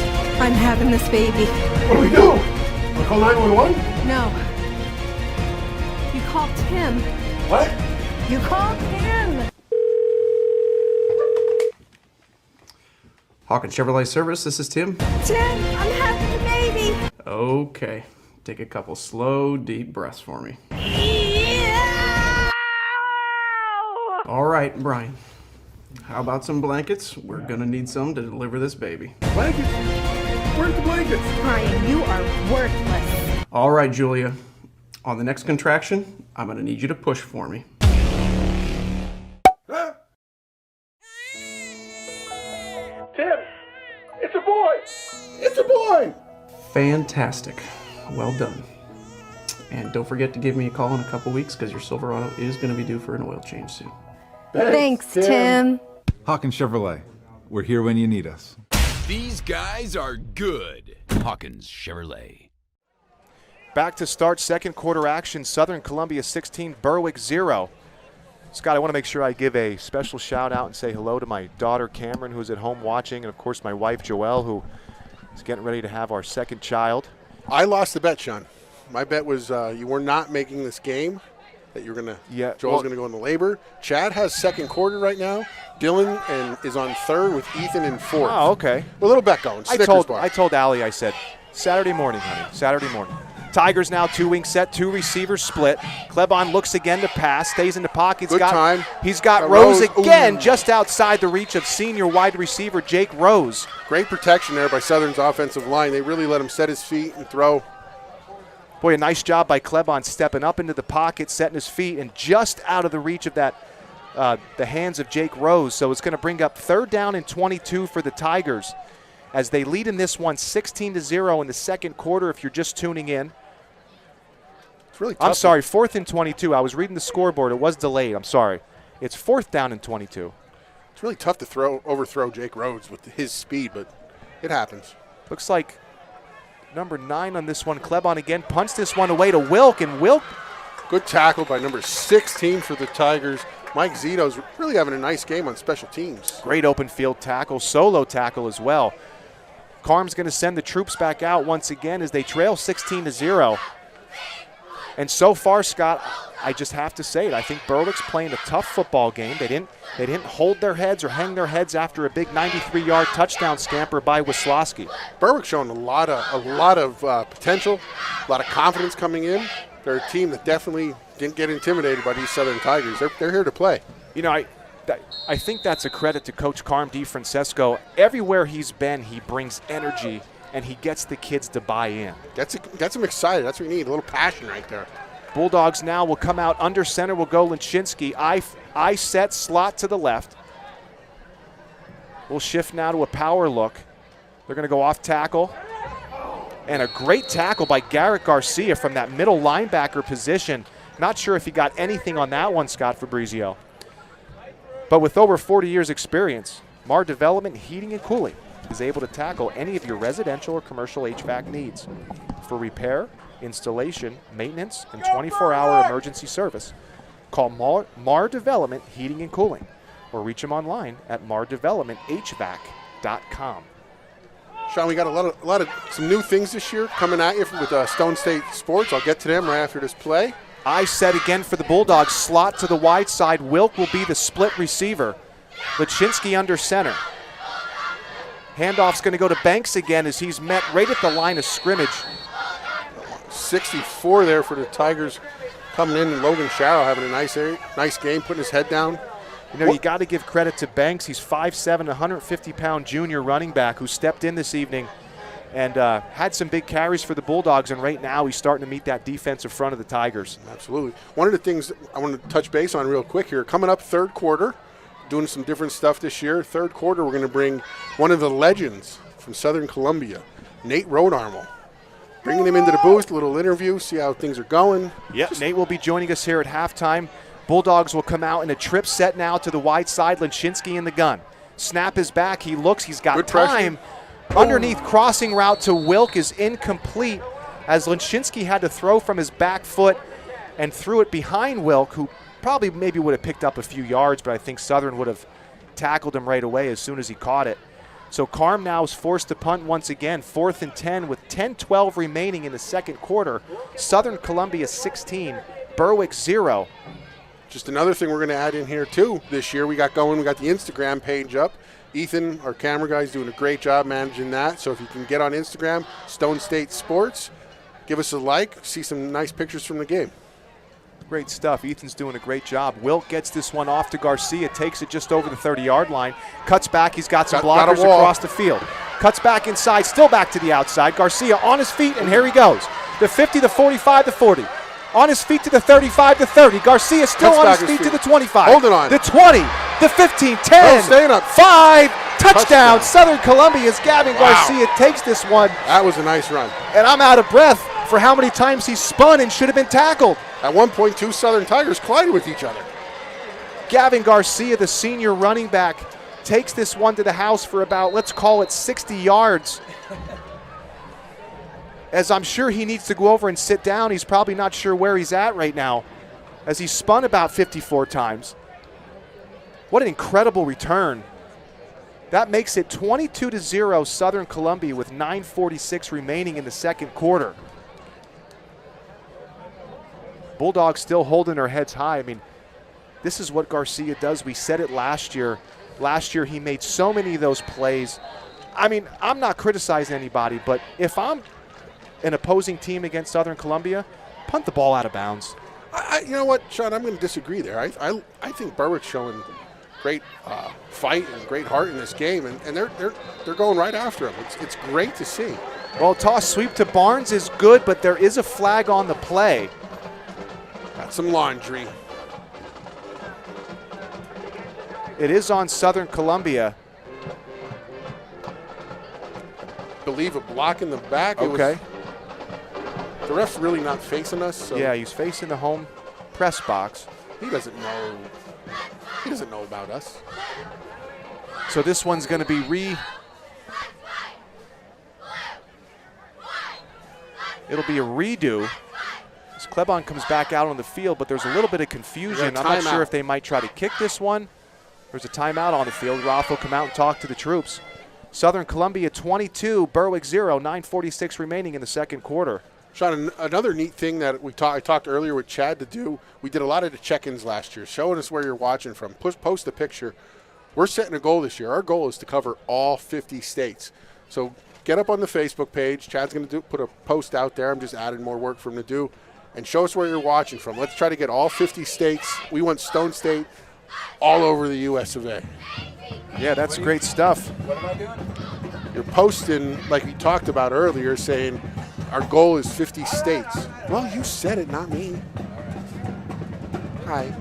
I'm having this baby. What do we do? I'll call 911? No. You called Tim. What? You called Tim. Hawkins Chevrolet Service, this is Tim. Tim, I'm having the baby. Okay, take a couple slow, deep breaths for me. Yeah. All right, Brian. How about some blankets? We're gonna need some to deliver this baby. Blankets? Where's the blankets? Brian, you are worthless. All right, Julia. On the next contraction, I'm gonna need you to push for me. Tim, it's a boy! It's a boy! Fantastic. Well done. And don't forget to give me a call in a couple weeks because your Silverado is gonna be due for an oil change soon. Thanks, Tim. Hawkins Chevrolet. We're here when you need us. These guys are good. Hawkins Chevrolet. Back to start second quarter action. Southern Columbia 16, Berwick 0. Scott, I want to make sure I give a special shout out and say hello to my daughter Cameron, who's at home watching, and of course my wife Joelle, who is getting ready to have our second child. I lost the bet, Sean. My bet was you were not making this game, that you're gonna. Yeah, Joel's gonna go into labor. Chad has second quarter right now. Dylan is on third with Ethan in fourth. Oh, okay. A little bet going. I told Allie, I said, Saturday morning, honey. Saturday morning. Tigers now 2 wing set, 2 receivers split. Klebon looks again to pass, stays in the pocket. He's got Rose again just outside the reach of senior wide receiver Jake Rose. Great protection there by Southern's offensive line. They really let him set his feet and throw. Boy, a nice job by Klebon stepping up into the pocket, setting his feet, and just out of the reach of that the hands of Jake Rose. So it's going to bring up 3rd down and 22 for the Tigers as they lead in this one 16-0 in the second quarter if you're just tuning in. It's really tough. I'm sorry, 4th and 22. I was reading the scoreboard. It was delayed. I'm sorry. It's 4th down and 22. It's really tough to overthrow Jake Rhodes with his speed, but it happens. Looks like number 9 on this one, Klebon again, punts this one away to Wilk, and Wilk. Good tackle by number 16 for the Tigers. Mike Zito's really having a nice game on special teams. Great open field tackle, solo tackle as well. Carm's going to send the troops back out once again as they trail 16-0. And so far, Scott, I just have to say it. I think Berwick's playing a tough football game. They didn't hold their heads or hang their heads after a big 93-yard touchdown scamper by Wisławski. Berwick's showing a lot of potential, a lot of confidence coming in. They're a team that definitely didn't get intimidated by these Southern Tigers. They're here to play. You know, I think that's a credit to Coach Carm DiFrancesco. Everywhere he's been, he brings energy, and he gets the kids to buy in. Gets them excited. That's what you need, a little passion right there. Bulldogs now will come out under center. Will go Linchinski. I set slot to the left. We'll shift now to a power look. They're going to go off tackle. And a great tackle by Garrett Garcia from that middle linebacker position. Not sure if he got anything on that one, Scott Fabrizio. But with over 40 years experience, Mar Development Heating and Cooling is able to tackle any of your residential or commercial HVAC needs. For repair, installation, maintenance, and 24-hour emergency service, call Mar Development Heating and Cooling or reach them online at mardevelopmenthvac.com. Sean, we got a lot of some new things this year coming at you with Stone State Sports. I'll get to them right after this play. I set again for the Bulldogs. Slot to the wide side. Wilk will be the split receiver. Linchinski under center. Handoff's going to go to Banks again as he's met right at the line of scrimmage. 64 there for the Tigers coming in, and Logan Sharrow having a nice game, putting his head down. You know, you got to give credit to Banks. He's 5'7", 150-pound junior running back who stepped in this evening and had some big carries for the Bulldogs, and right now he's starting to meet that defensive front of the Tigers. Absolutely. One of the things I want to touch base on real quick here, coming up third quarter, doing some different stuff this year. Third quarter, we're going to bring one of the legends from Southern Columbia, Nate Rodarmel. Bringing him into the booth, a little interview, see how things are going. Yep, Nate will be joining us here at halftime. Bulldogs will come out in a trip set now to the wide side. Linchinski in the gun. Snap is back. He looks. He's got time. Underneath crossing route to Wilk is incomplete as Linchinski had to throw from his back foot and threw it behind Wilk, who probably maybe would have picked up a few yards, but I think Southern would have tackled him right away as soon as he caught it. So Carm now is forced to punt once again. 4th and 10 with 10-12 remaining in the second quarter. Southern Columbia 16, Berwick 0. Just another thing we're going to add in here, too, this year. We got the Instagram page up. Ethan, our camera guy, is doing a great job managing that. So if you can get on Instagram, Stone State Sports, give us a like, see some nice pictures from the game. Great stuff. Ethan's doing a great job. Wilt gets this one off to Garcia, takes it just over the 30-yard line, cuts back. He's got some blockers across the field. Cuts back inside, still back to the outside. Garcia on his feet, and here he goes. The 50, the 45, the 40. On his feet to the 35, the 30. Garcia still on his feet to the 25. Holding on. The 20, the 15, 10, staying up. 5. Touchdown. Southern Columbia's Gavin Garcia takes this one. That was a nice run. And I'm out of breath for how many times he spun and should have been tackled. At one point, 2 Southern Tigers collided with each other. Gavin Garcia, the senior running back, takes this one to the house for about, let's call it 60 yards. As I'm sure he needs to go over and sit down. He's probably not sure where he's at right now as he spun about 54 times. What an incredible return. That makes it 22-0 Southern Columbia with 9:46 remaining in the second quarter. Bulldogs still holding their heads high. I mean, this is what Garcia does. We said it last year. Last year he made so many of those plays. I mean, I'm not criticizing anybody, but if I'm an opposing team against Southern Columbia, punt the ball out of bounds. You know what, Sean, I'm going to disagree there. I think Berwick's showing great fight and great heart in this game, and they're going right after him. It's great to see. Well, toss sweep to Barnes is good, but there is a flag on the play. Got some laundry. It is on Southern Columbia. Believe a block in the back. Okay. The ref's really not facing us. So yeah, he's facing the home press box. He doesn't know. He doesn't know about us. So this one's going to be it'll be a redo. As Klebon comes back out on the field, but there's a little bit of confusion. I'm not sure if they might try to kick this one. There's a timeout on the field. Ralph will come out and talk to the troops. Southern Columbia 22, Berwick 0, 9:46 remaining in the second quarter. Sean, another neat thing that I talked earlier with Chad to do, we did a lot of the check-ins last year, showing us where you're watching from. Post a picture. We're setting a goal this year. Our goal is to cover all 50 states. So get up on the Facebook page. Chad's going to put a post out there. I'm just adding more work for him to do. And show us where you're watching from. Let's try to get all 50 states. We want Stone State all over the U.S. of A. Yeah, that's great stuff. What am I doing? You're posting, like we talked about earlier, saying our goal is 50 states. Well, you said it, not me. Hi.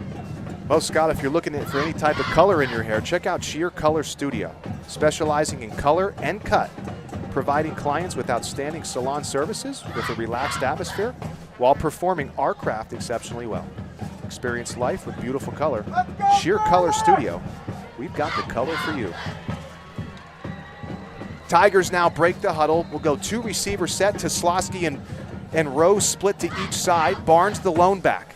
Well, Scott, if you're looking for any type of color in your hair, check out Sheer Color Studio, specializing in color and cut, providing clients with outstanding salon services with a relaxed atmosphere while performing our craft exceptionally well. Experience life with beautiful color. Sheer Color Studio. We've got the color for you. Tigers now break the huddle. We'll go 2 receiver set. Teslosky and Rose split to each side. Barnes the lone back.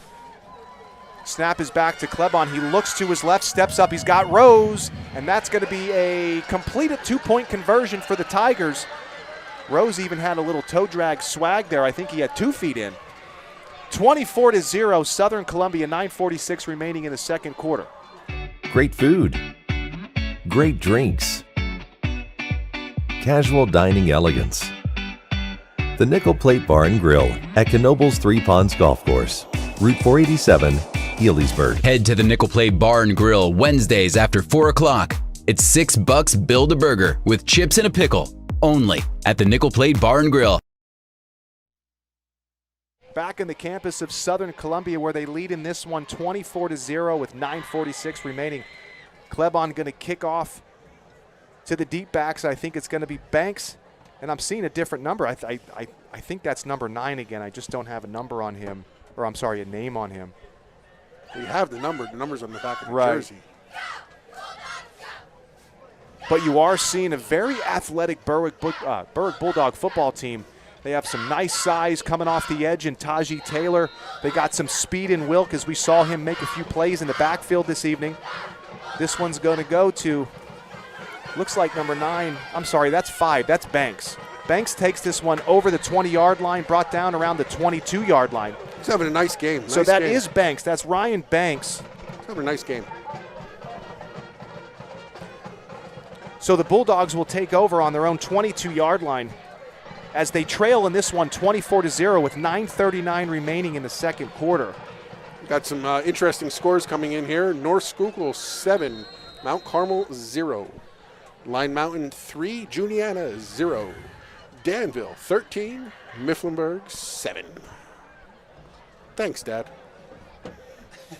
Snap is back to Klebon. He looks to his left, steps up. He's got Rose, and that's going to be a completed 2-point conversion for the Tigers. Rose even had a little toe drag swag there. I think he had 2 feet in. 24-0, Southern Columbia, 9:46 remaining in the second quarter. Great food. Great drinks. Casual dining elegance. The Nickel Plate Bar and Grill at Knoebels 3 Ponds Golf Course, Route 487, Healdsburg. Head to the Nickel Plate Bar and Grill Wednesdays after 4 o'clock. It's $6 build a burger with chips and a pickle. Only at the Nickel Plate Bar and Grill. Back in the campus of Southern Columbia where they lead in this one 24-0 with 9:46 remaining. Klebon going to kick off to the deep backs. I think it's going to be Banks, and I'm seeing a different number. I think that's number 9 again. I just don't have a number on him, or I'm sorry, a name on him. We have the number. The number's on the back of the right. jersey. But you are seeing a very athletic Berwick Bulldog football team. They have some nice size coming off the edge in Taji Taylor. They got some speed in Wilk as we saw him make a few plays in the backfield this evening. This one's going to go to, looks like number 9. I'm sorry, that's 5. That's Banks. Banks takes this one over the 20-yard line, brought down around the 22-yard line. He's having a nice game. So that is Banks. That's Ryan Banks. He's having a nice game. So the Bulldogs will take over on their own 22-yard line as they trail in this one 24-0 with 9:39 remaining in the second quarter. Got some interesting scores coming in here. North Schuylkill 7, Mount Carmel 0. Line Mountain 3, Juniata 0. Danville 13, Mifflinburg 7. Thanks, Dad.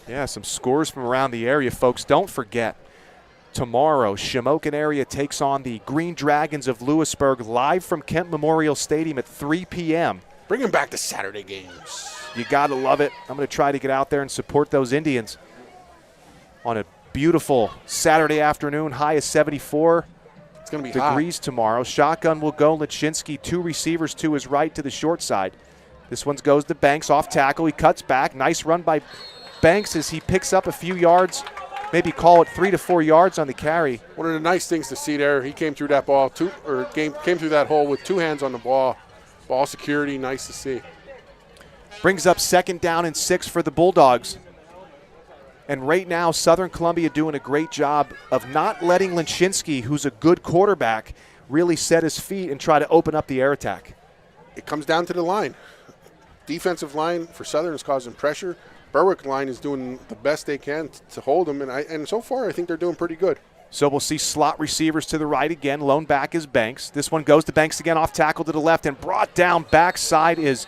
Yeah, some scores from around the area, folks. Don't forget, tomorrow, Shamokin area takes on the Green Dragons of Lewisburg live from Kent Memorial Stadium at 3 p.m. Bringing back the Saturday games. You got to love it. I'm going to try to get out there and support those Indians on a beautiful Saturday afternoon, high of 74 It's going to be degrees hot. tomorrow. Shotgun will go. Lachinsky, 2 receivers to his right to the short side. This one goes to Banks off tackle. He cuts back. Nice run by Banks as he picks up a few yards. Maybe call it 3 to 4 yards on the carry. One of the nice things to see there, he came through that ball, came through that hole with 2 hands on the ball. Ball security, nice to see. Brings up 2nd down and 6 for the Bulldogs. And right now, Southern Columbia doing a great job of not letting Lachinsky, who's a good quarterback, really set his feet and try to open up the air attack. It comes down to the line. Defensive line for Southern is causing pressure. Berwick line is doing the best they can to hold them, and so far I think they're doing pretty good. So we'll see slot receivers to the right again. Lone back is Banks. This one goes to Banks again, off tackle to the left, and brought down backside is,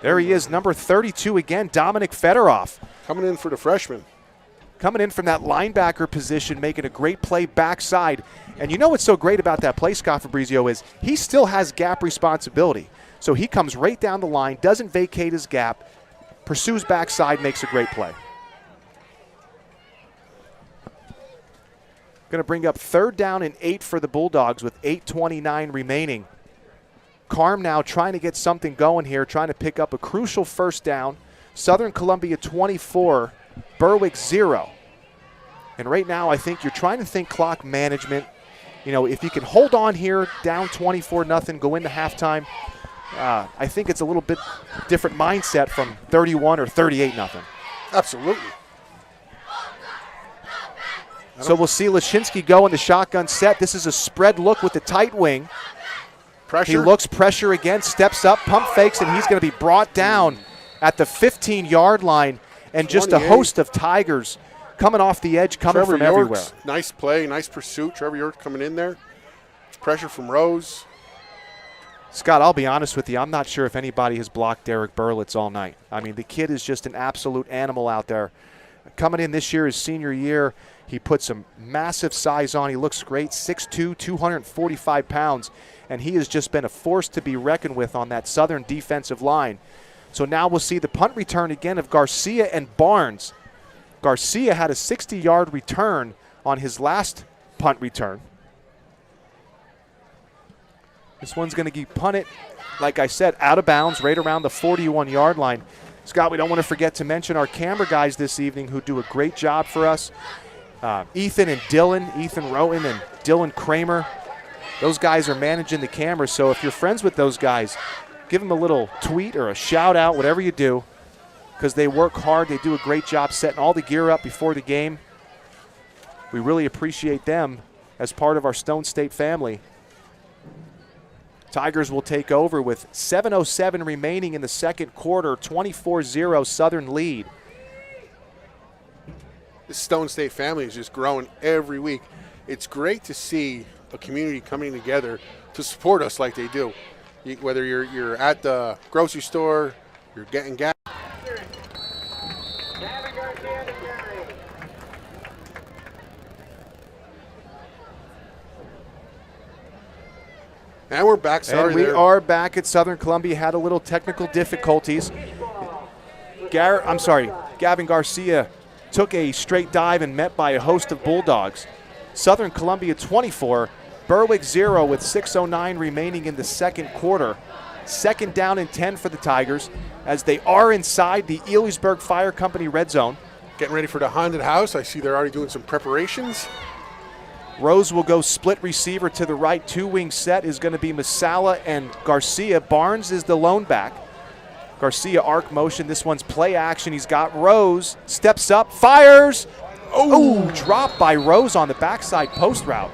there he is, number 32 again, Dominic Fedorov. Coming in for the freshman. Coming in from that linebacker position, making a great play backside. And you know what's so great about that play, Scott Fabrizio, is he still has gap responsibility. So he comes right down the line, doesn't vacate his gap, pursues backside, makes a great play. Going to bring up 3rd down and 8 for the Bulldogs with 8:29 remaining. Carm now trying to get something going here, trying to pick up a crucial 1st down. Southern Columbia 24, Berwick 0. And right now I think you're trying to think clock management. You know, if you can hold on here, down 24-0, go into halftime, I think it's a little bit different mindset from 31 or 38-0. Absolutely. So we'll see Lashinsky go in the shotgun set. This is a spread look with the tight wing. Pressure. He looks pressure again, steps up, pump fakes, and he's going to be brought down at the 15-yard line. And just a host of Tigers coming off the edge, coming Trevor from York's, everywhere. Nice play, nice pursuit. Trevor York coming in there. Pressure from Rose. Scott, I'll be honest with you. I'm not sure if anybody has blocked Derek Berlitz all night. I mean, the kid is just an absolute animal out there. Coming in this year, his senior year, he put some massive size on. He looks great, 6'2", 245 pounds, and he has just been a force to be reckoned with on that Southern defensive line. So now we'll see the punt return again of Garcia and Barnes. Garcia had a 60-yard return on his last punt return. This one's going to get punted, like I said, out of bounds, right around the 41-yard line. Scott, we don't want to forget to mention our camera guys this evening who do a great job for us. Ethan and Dylan, Ethan Rowan and Dylan Kramer. Those guys are managing the camera, so if you're friends with those guys, give them a little tweet or a shout out, whatever you do, because they work hard. They do a great job setting all the gear up before the game. We really appreciate them as part of our Stone State family. Tigers will take over with 7:07 remaining in the second quarter, 24-0 Southern lead. The Stone State family is just growing every week. It's great to see a community coming together to support us like they do. Whether you're at the grocery store, you're getting gas. And we're back. Sorry, and we are back at Southern Columbia. Had a little technical difficulties. Gavin Garcia took a straight dive and met by a host of Bulldogs. Southern Columbia 24, Berwick 0 with 6:09 remaining in the second quarter. 2nd down and 10 for the Tigers as they are inside the Elysburg Fire Company red zone. Getting ready for the haunted house. I see they're already doing some preparations. Rose will go split receiver to the right. 2-wing set is going to be Masala and Garcia. Barnes is the lone back. Garcia arc motion. This one's play action. He's got Rose. Steps up. Fires. Oh, dropped by Rose on the backside post route.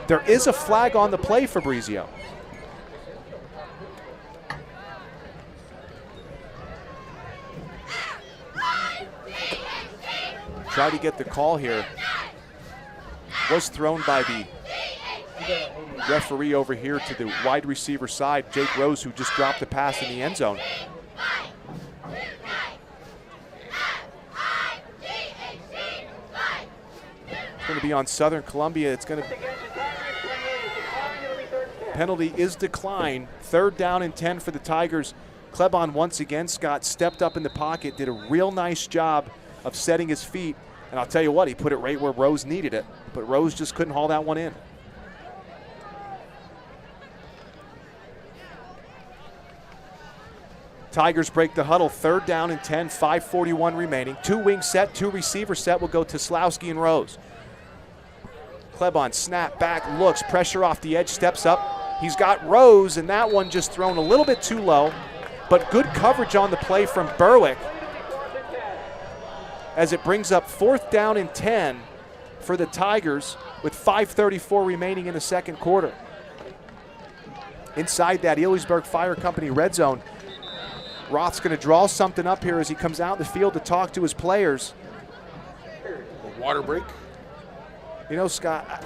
There is a flag on the play, Fabrizio. Try to get the call here. Was thrown by the referee over here to the wide receiver side, Jake Rose, who just dropped the pass in the end zone. It's going to be on Southern Columbia. It's going to penalty is declined. 3rd down and 10 for the Tigers. Klebon once again, Scott, stepped up in the pocket, did a real nice job of setting his feet. And I'll tell you what, he put it right where Rose needed it, but Rose just couldn't haul that one in. Tigers break the huddle, 3rd down and 10, 5:41 remaining. 2-wing set, 2 receiver set will go to Slowski and Rose. Klebon snap back, looks, pressure off the edge, steps up. He's got Rose, and that one just thrown a little bit too low, but good coverage on the play from Berwick, as it brings up 4th down and 10 for the Tigers with 5:34 remaining in the second quarter. Inside that Elysburg Fire Company red zone, Roth's going to draw something up here as he comes out in the field to talk to his players. Water break. You know, Scott,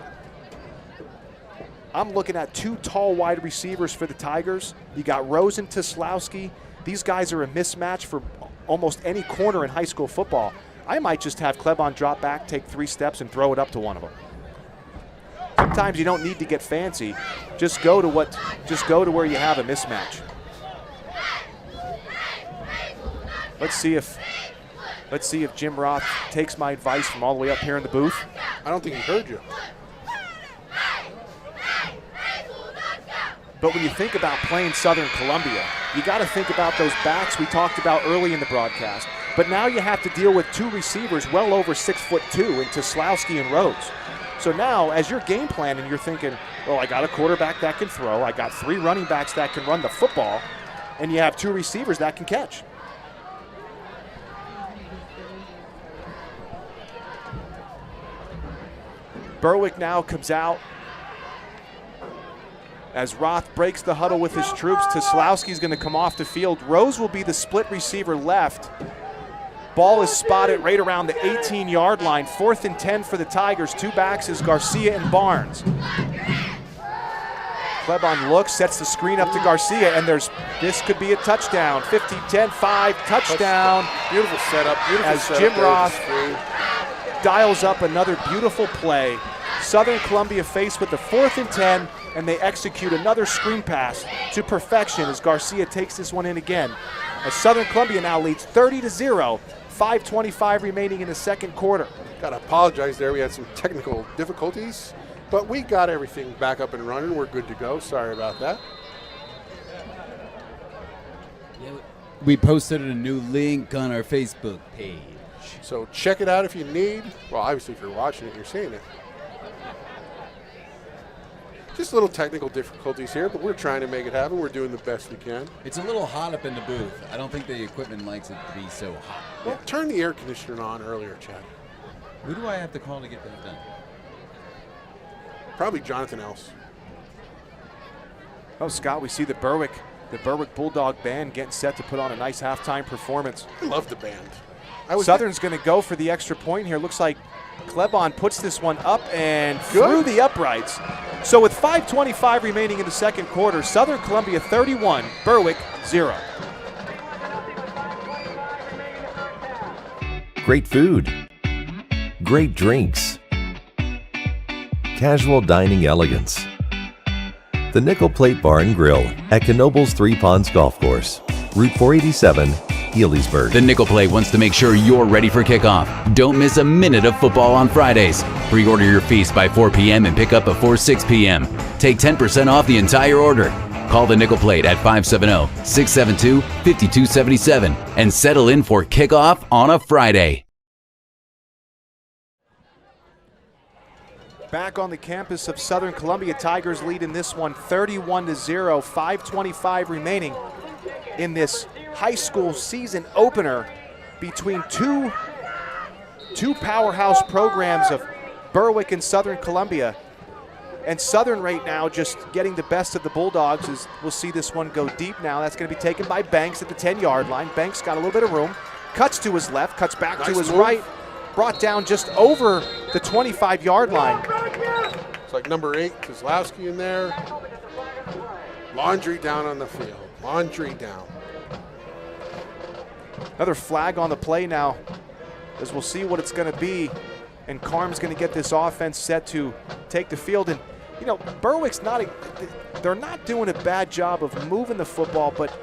I'm looking at 2 tall wide receivers for the Tigers. You got Rose and Teslowski. These guys are a mismatch for almost any corner in high school football. I might just have Klebon drop back, take 3 steps, and throw it up to one of them. Sometimes you don't need to get fancy. Just go to where you have a mismatch. Let's see if Jim Roth takes my advice from all the way up here in the booth. I don't think he heard you. But when you think about playing Southern Columbia, you got to think about those backs we talked about early in the broadcast. But now you have to deal with two receivers well over 6'2" into Slowski and Rose. So now, as you're game planning, you're thinking, well, I got a quarterback that can throw. I got 3 running backs that can run the football. And you have 2 receivers that can catch. Berwick now comes out as Roth breaks the huddle with his troops. Toslowski's going to come off the field. Rose will be the split receiver left. Ball is spotted right around the 18-yard line. 4th and 10 for the Tigers. 2 backs is Garcia and Barnes. Klebon looks, sets the screen up to Garcia, and this could be a touchdown. 15-10, 5, touchdown. Beautiful setup. As Jim Roth dials up another beautiful play. Southern Columbia faced with the 4th and 10, and they execute another screen pass to perfection as Garcia takes this one in again. As Southern Columbia now leads 30-0, 5:25 remaining in the second quarter. Got to apologize there. We had some technical difficulties, but we got everything back up and running. We're good to go. Sorry about that. We posted a new link on our Facebook page. So check it out if you need. Well, obviously if you're watching it, you're seeing it. Just little technical difficulties here, but we're trying to make it happen. We're doing the best we can. It's a little hot up in the booth. I don't think the equipment likes it to be so hot. Well, turn the air conditioner on earlier, Chad. Who do I have to call to get that done? Probably Jonathan Else. Oh, Scott, we see the Berwick Bulldog band getting set to put on a nice halftime performance. I love the band. Southern's going to go for the extra point here. Looks like Klebon puts this one up and through the uprights. So with 5:25 remaining in the second quarter, Southern Columbia 31, Berwick 0. Great food. Great drinks. Casual dining elegance. The Nickel Plate Bar and Grill at Knoebels 3 Ponds Golf Course, Route 487, Healdsburg. The Nickel Plate wants to make sure you're ready for kickoff. Don't miss a minute of football on Fridays. Pre-order your feast by 4 p.m. and pick up before 6 p.m. Take 10% off the entire order. Call the Nickel Plate at 570-672-5277 and settle in for kickoff on a Friday. Back on the campus of Southern Columbia, Tigers lead in this one 31-0, 5:25 remaining in this high school season opener between two powerhouse programs of Berwick and Southern Columbia. And Southern right now just getting the best of the Bulldogs as we'll see this one go deep now. That's going to be taken by Banks at the 10-yard line. Banks got a little bit of room, cuts to his left, cuts back to his right, brought down just over the 25-yard line. It's like number 8, Kozlowski in there. Laundry down on the field. Laundry down. Another flag on the play now as we'll see what it's going to be. And Carm's going to get this offense set to take the field. And, you know, Berwick's they're not doing a bad job of moving the football, but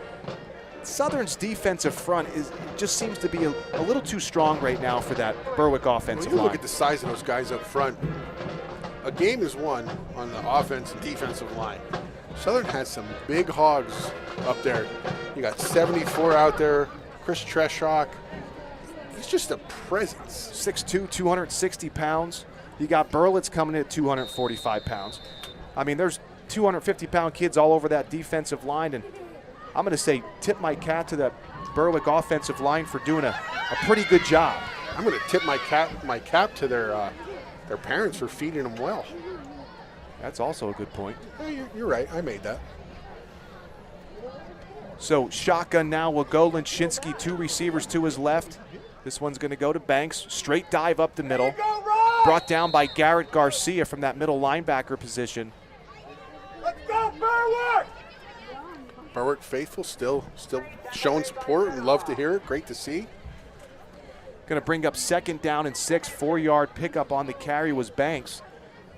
Southern's defensive front just seems to be a little too strong right now for that Berwick offensive line. When you look at the size of those guys up front, a game is won on the offense and defensive line. Southern has some big hogs up there. You got 74 out there, Chris Treshock. He's just a presence. 6'2", 260 pounds. You got Berlitz coming in at 245 pounds. I mean, there's 250-pound kids all over that defensive line, and I'm going to say tip my cap to that Berwick offensive line for doing a pretty good job. I'm going to tip my cap to their parents for feeding them well. That's also a good point. Yeah, you're right. I made that. So shotgun now will go. Linshinsky, 2 receivers to his left. This one's going to go to Banks. Straight dive up the middle. Brought down by Garrett Garcia from that middle linebacker position. Let's go, Berwick! Berwick faithful, still showing support, and love to hear it. Great to see. Going to bring up 2nd down and 6. 4-yard pickup on the carry was Banks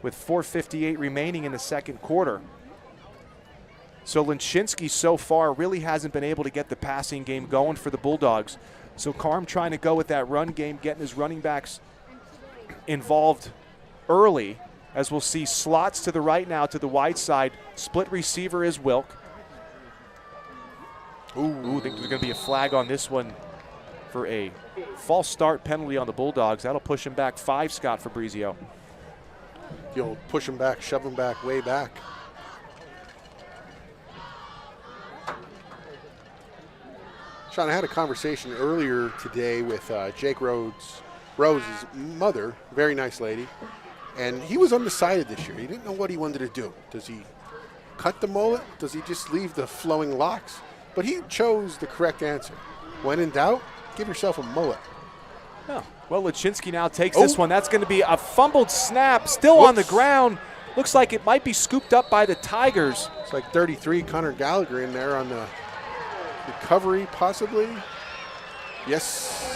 with 4:58 remaining in the second quarter. So Linshinsky so far really hasn't been able to get the passing game going for the Bulldogs. So Carm trying to go with that run game, getting his running backs involved early as we'll see slots to the right now to the wide side. Split receiver is Wilk. Ooh, I think there's going to be a flag on this one for a false start penalty on the Bulldogs. That'll push him back 5, Scott Fabrizio. The old push him back, shove him back, way back. Sean, I had a conversation earlier today with Jake Rose's mother, very nice lady, and he was undecided this year. He didn't know what he wanted to do. Does he cut the mullet? Does he just leave the flowing locks? But he chose the correct answer. When in doubt, give yourself a mullet. Oh, well, Lachinsky now takes this one. That's going to be a fumbled snap, still on the ground. Looks like it might be scooped up by the Tigers. It's like 33, Connor Gallagher in there on the recovery, possibly. Yes.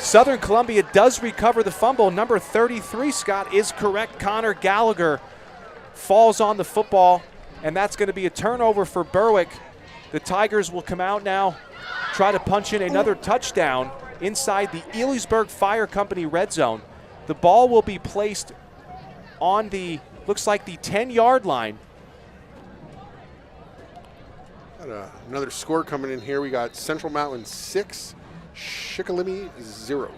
Southern Columbia does recover the fumble. Number 33, Scott, is correct. Connor Gallagher falls on the football, and that's going to be a turnover for Berwick. The Tigers will come out now, try to punch in another touchdown inside the Elysburg Fire Company red zone. The ball will be placed on the, looks like the 10-yard line. Got another score coming in here. We got Central Mountain 6, Shikellamy 0.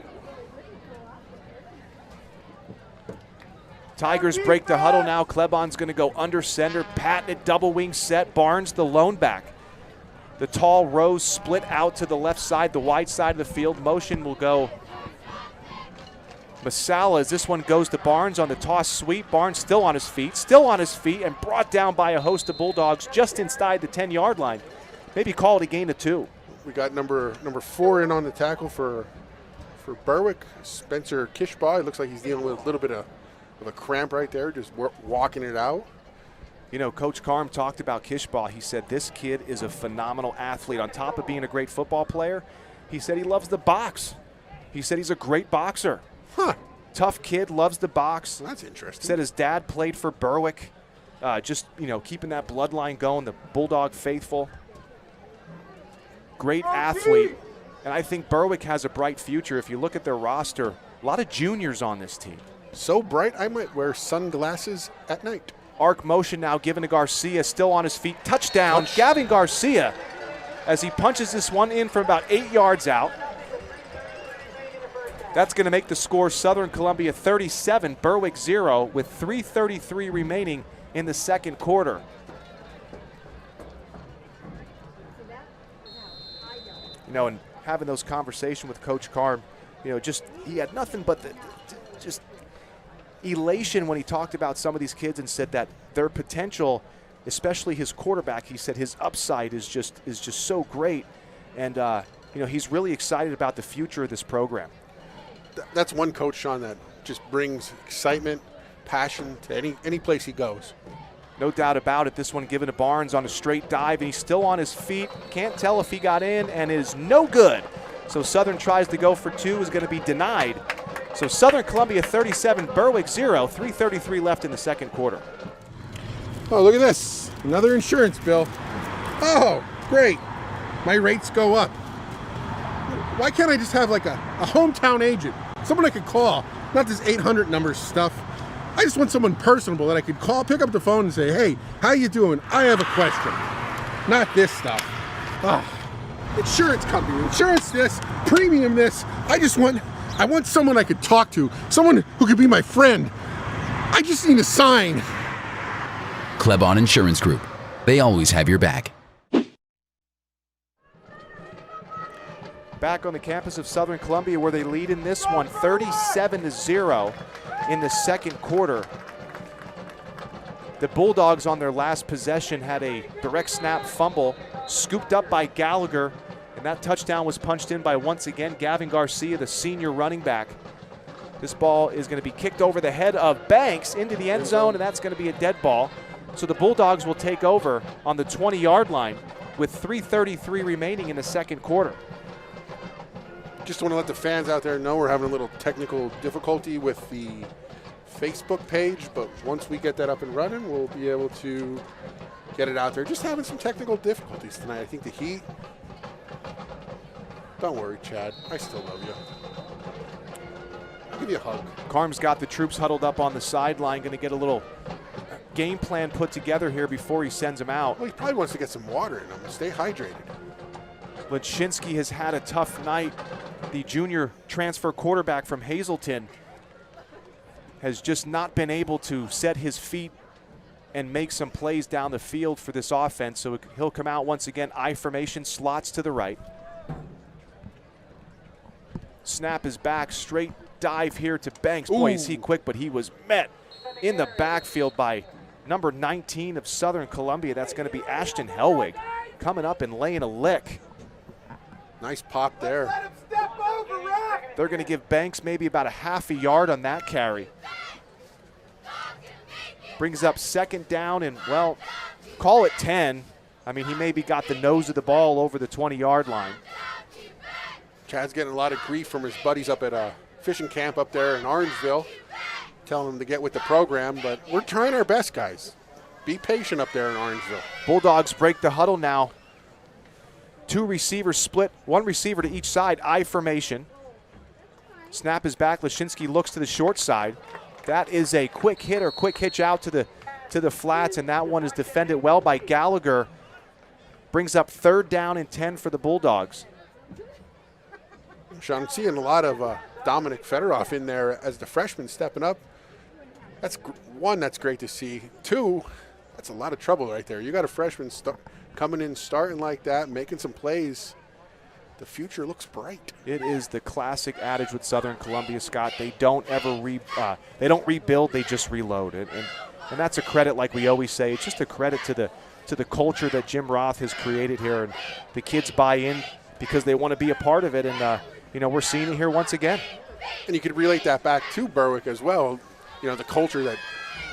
Tigers break the huddle now. Klebon's going to go under center. Patented double wing set. Barnes the lone back. The tall Rose split out to the left side, the wide side of the field. Motion will go Masala as this one goes to Barnes on the toss sweep. Barnes still on his feet, and brought down by a host of Bulldogs just inside the 10-yard line. Maybe call it a gain of 2. We got number 4 in on the tackle for Berwick, Spencer Kishbaugh. It looks like he's dealing with a little bit of a cramp right there, just walking it out. You know, Coach Carm talked about Kishbaugh. He said this kid is a phenomenal athlete. On top of being a great football player, he said he loves the box. He said he's a great boxer. Huh. Tough kid, loves the box. That's interesting. Said his dad played for Berwick. Just, you know, keeping that bloodline going, the Bulldog faithful. Great athlete. And I think Berwick has a bright future. If you look at their roster, a lot of juniors on this team. So bright, I might wear sunglasses at night. Arc motion now given to Garcia, still on his feet. Touchdown, Gavin Garcia, as he punches this one in from about 8 yards out. That's going to make the score Southern Columbia 37, Berwick 0, with 3:33 remaining in the second quarter. You know, and having those conversations with Coach Carm, you know, just he had nothing but just elation when he talked about some of these kids and said that their potential, especially his quarterback, he said his upside is just so great, and you know, he's really excited about the future of this program. That's one coach, Sean, that just brings excitement, passion to any place he goes. No doubt about it. This one given to Barnes on a straight dive, and he's still on his feet. Can't tell if he got in, and is no good. So Southern tries to go for 2, is going to be denied. So Southern Columbia 37, Berwick 0, 3:33 left in the second quarter. Oh, look at this. Another insurance bill. Oh, great. My rates go up. Why can't I just have like a hometown agent? Someone I could call, not this 800 number stuff. I just want someone personable that I could call, pick up the phone and say, hey, how you doing? I have a question. Not this stuff. Insurance company, insurance this, premium this. I want someone I could talk to, someone who could be my friend. I just need a sign. Klebon Insurance Group. They always have your back. Back on the campus of Southern Columbia where they lead in this one, 37-0 in the second quarter. The Bulldogs on their last possession had a direct snap fumble, scooped up by Gallagher, and that touchdown was punched in by, once again, Gavin Garcia, the senior running back. This ball is going to be kicked over the head of Banks into the end zone, and that's going to be a dead ball. So the Bulldogs will take over on the 20-yard line with 3:33 remaining in the second quarter. Just want to let the fans out there know we're having a little technical difficulty with the Facebook page, but once we get that up and running, we'll be able to get it out there. Just having some technical difficulties tonight. I think the Heat. Don't worry, Chad. I still love you. I'll give you a hug. Carm's got the troops huddled up on the sideline, going to get a little game plan put together here before he sends him out. Well, he probably wants to get some water in him and stay hydrated. Leszczynski has had a tough night. The junior transfer quarterback from Hazleton has just not been able to set his feet and make some plays down the field for this offense. So he'll come out once again, I formation, slots to the right. Snap is back, straight dive here to Banks. Boy, is he quick, but he was met in the backfield by number 19 of Southern Columbia. That's going to be Ashton Helwig coming up and laying a lick. Nice pop there. They're going to give Banks maybe about a half a yard on that carry. Brings up second down and, well, call it 10. I mean, he maybe got the nose of the ball over the 20-yard line. Chad's getting a lot of grief from his buddies up at a fishing camp up there in Orangeville, telling him to get with the program, but we're trying our best, guys. Be patient up there in Orangeville. Bulldogs break the huddle now. 2 receivers split, 1 receiver to each side, I formation. Snap is back, Leszczynski looks to the short side. That is a quick hit or quick hitch out to the flats, and that one is defended well by Gallagher. Brings up 3rd down and 10 for the Bulldogs. Sean, I'm seeing a lot of Dominic Fedorov in there as the freshman stepping up. That's one, that's great to see. 2, that's a lot of trouble right there. You got a freshman coming in, starting like that, making some plays. The future looks bright. It is the classic adage with Southern Columbia, Scott. They don't ever rebuild, they just reload. And that's a credit, like we always say. It's just a credit to the culture that Jim Roth has created here, and the kids buy in because they want to be a part of it. And we're seeing it here once again. And you could relate that back to Berwick as well. The culture that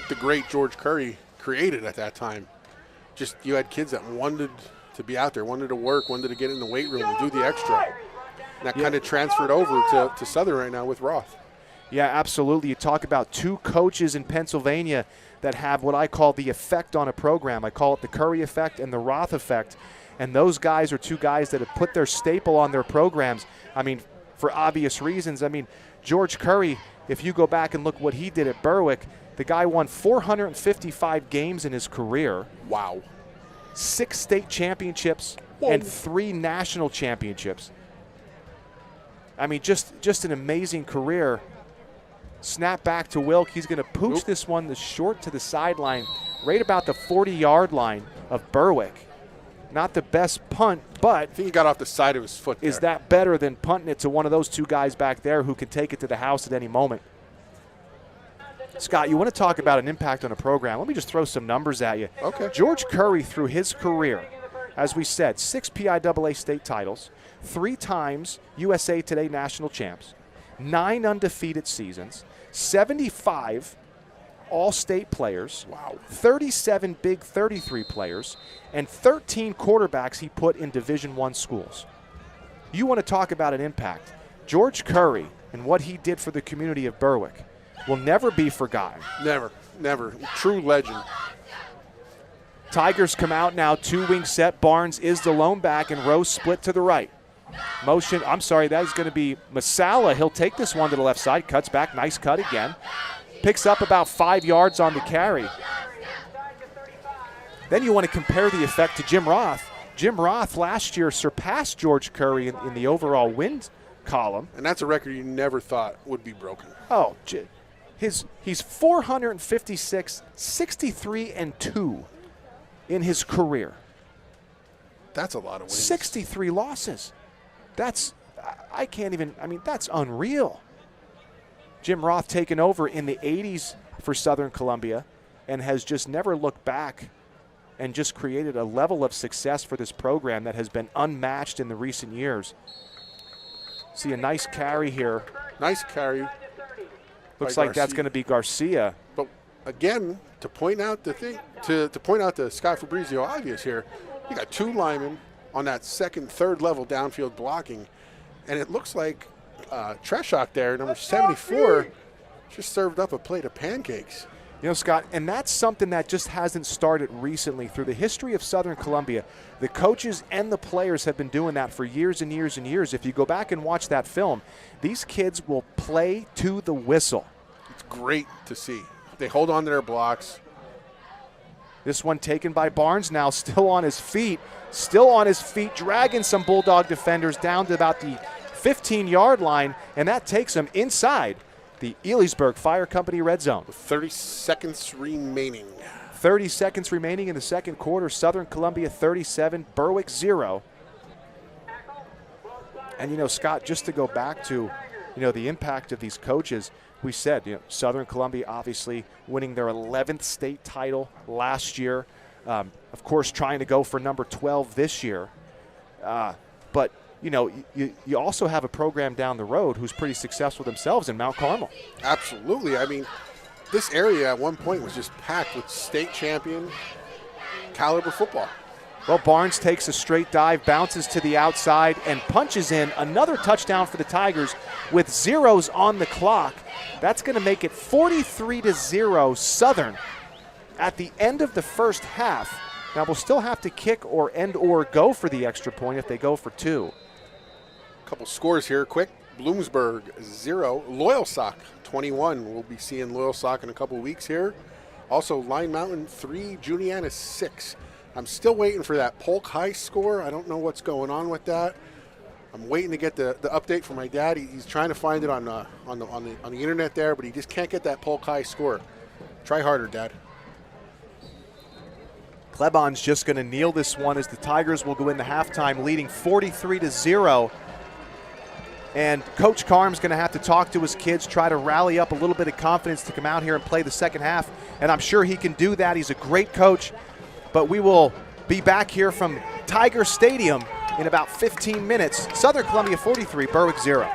the great George Curry created at that time. Just you had kids that wanted to be out there, wanted to work, wanted to get in the weight room and do the extra. And that kind of transferred over to Southern right now with Roth. Yeah, absolutely. You talk about 2 coaches in Pennsylvania that have what I call the effect on a program. I call it the Curry effect and the Roth effect. And those guys are 2 guys that have put their staple on their programs. I mean, for obvious reasons. I mean, George Curry, if you go back and look what he did at Berwick, the guy won 455 games in his career. Wow. 6 state championships and 3 national championships. I mean, just an amazing career. Snap back to Wilk. He's going to pooch this one short to the sideline, right about the 40-yard line of Berwick. Not the best punt, but I think he got off the side of his foot there. Is that better than punting it to one of those 2 guys back there who can take it to the house at any moment? Scott, you want to talk about an impact on a program. Let me just throw some numbers at you. Okay. George Curry, through his career, as we said, 6 PIAA state titles, 3 times USA Today national champs, 9 undefeated seasons, 75 all-state players, 37 Big 33 players, and 13 quarterbacks he put in Division I schools. You want to talk about an impact. George Curry and what he did for the community of Berwick will never be forgotten. Never. True legend. Tigers come out now, 2-wing set. Barnes is the lone back, and Rose split to the right. Motion, I'm sorry, that is going to be Masala. He'll take this one to the left side, cuts back, nice cut again. Picks up about 5 yards on the carry. Then you want to compare the effect to Jim Roth. Jim Roth last year surpassed George Curry in the overall win column. And that's a record you never thought would be broken. Oh, he's 456, 63-2 in his career. That's a lot of wins. 63 losses. That's unreal. Jim Roth taken over in the 80s for Southern Columbia and has just never looked back and just created a level of success for this program that has been unmatched in the recent years. See a nice carry here. Nice carry. Looks like that's going to be Garcia. But again, to point out the thing, to point out the Scott Fabrizio obvious here, you got 2 linemen on that second, third level downfield blocking, and it looks like Treshok there, number 74, just served up a plate of pancakes. Scott, and that's something that just hasn't started recently. Through the history of Southern Columbia, the coaches and the players have been doing that for years and years and years. If you go back and watch that film, these kids will play to the whistle. It's great to see. They hold on to their blocks. This one taken by Barnes, now still on his feet, dragging some Bulldog defenders down to about the 15-yard line, and that takes him inside the Elysburg Fire Company red zone. With 30 seconds remaining. 30 seconds remaining in the second quarter. Southern Columbia 37, Berwick 0. And, Scott, just to go back to, the impact of these coaches, we said, Southern Columbia obviously winning their 11th state title last year. Of course, trying to go for number 12 this year. But, you also have a program down the road who's pretty successful themselves in Mount Carmel. Absolutely. I mean, this area at one point was just packed with state champion caliber football. Well, Barnes takes a straight dive, bounces to the outside, and punches in another touchdown for the Tigers with zeros on the clock. That's going to make it 43-0 Southern at the end of the first half. Now, we'll still have to kick or go for the extra point if they go for two. A couple scores here quick. Bloomsburg 0, Loyalsock 21. We'll be seeing Loyalsock in a couple weeks here. Also, Line Mountain 3, Juniana 6. I'm still waiting for that Polk High score. I don't know what's going on with that. I'm waiting to get the update from my dad. He's trying to find it on the internet there, but he just can't get that Polk High score. Try harder, Dad. Klebon's just going to kneel this one as the Tigers will go into halftime leading 43-0. And Coach Carm's going to have to talk to his kids, try to rally up a little bit of confidence to come out here and play the second half. And I'm sure he can do that. He's a great coach. But we will be back here from Tiger Stadium in about 15 minutes. Southern Columbia 43, Berwick 0.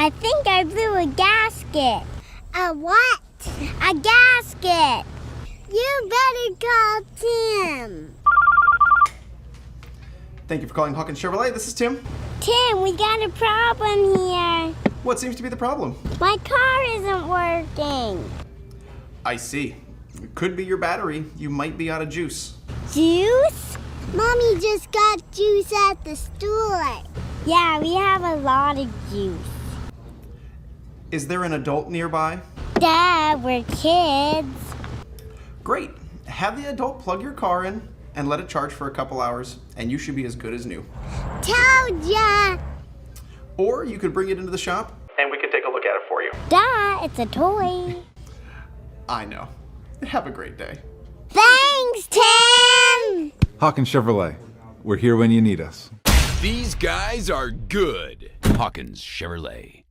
I think I blew a gasket. A what? A gasket. You better call Tim. Thank you for calling Hawkins Chevrolet. This is Tim. Tim, we got a problem here. What seems to be the problem? My car isn't working. I see. It could be your battery. You might be out of juice. Juice? Mommy just got juice at the store. Yeah, we have a lot of juice. Is there an adult nearby? Dad, we're kids. Great. Have the adult plug your car in and let it charge for a couple hours, and you should be as good as new. Told ya! Or you could bring it into the shop, and we could take a look at it for you. Dad, it's a toy. I know. Have a great day. Thanks, Tim! Hawkins Chevrolet. We're here when you need us. These guys are good. Hawkins Chevrolet.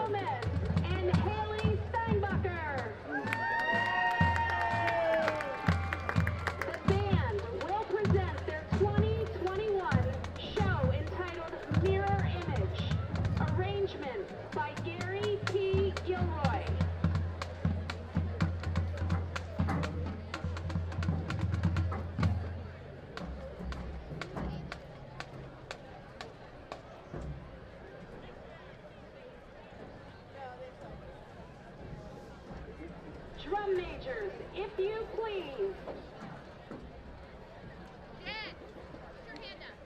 Gomez and Haley Steinbacher. The band will present their 2021 show entitled Mirror Image, arrangement by Gary P. Gilroy. Drum majors, if you please. Jen, put your hand up.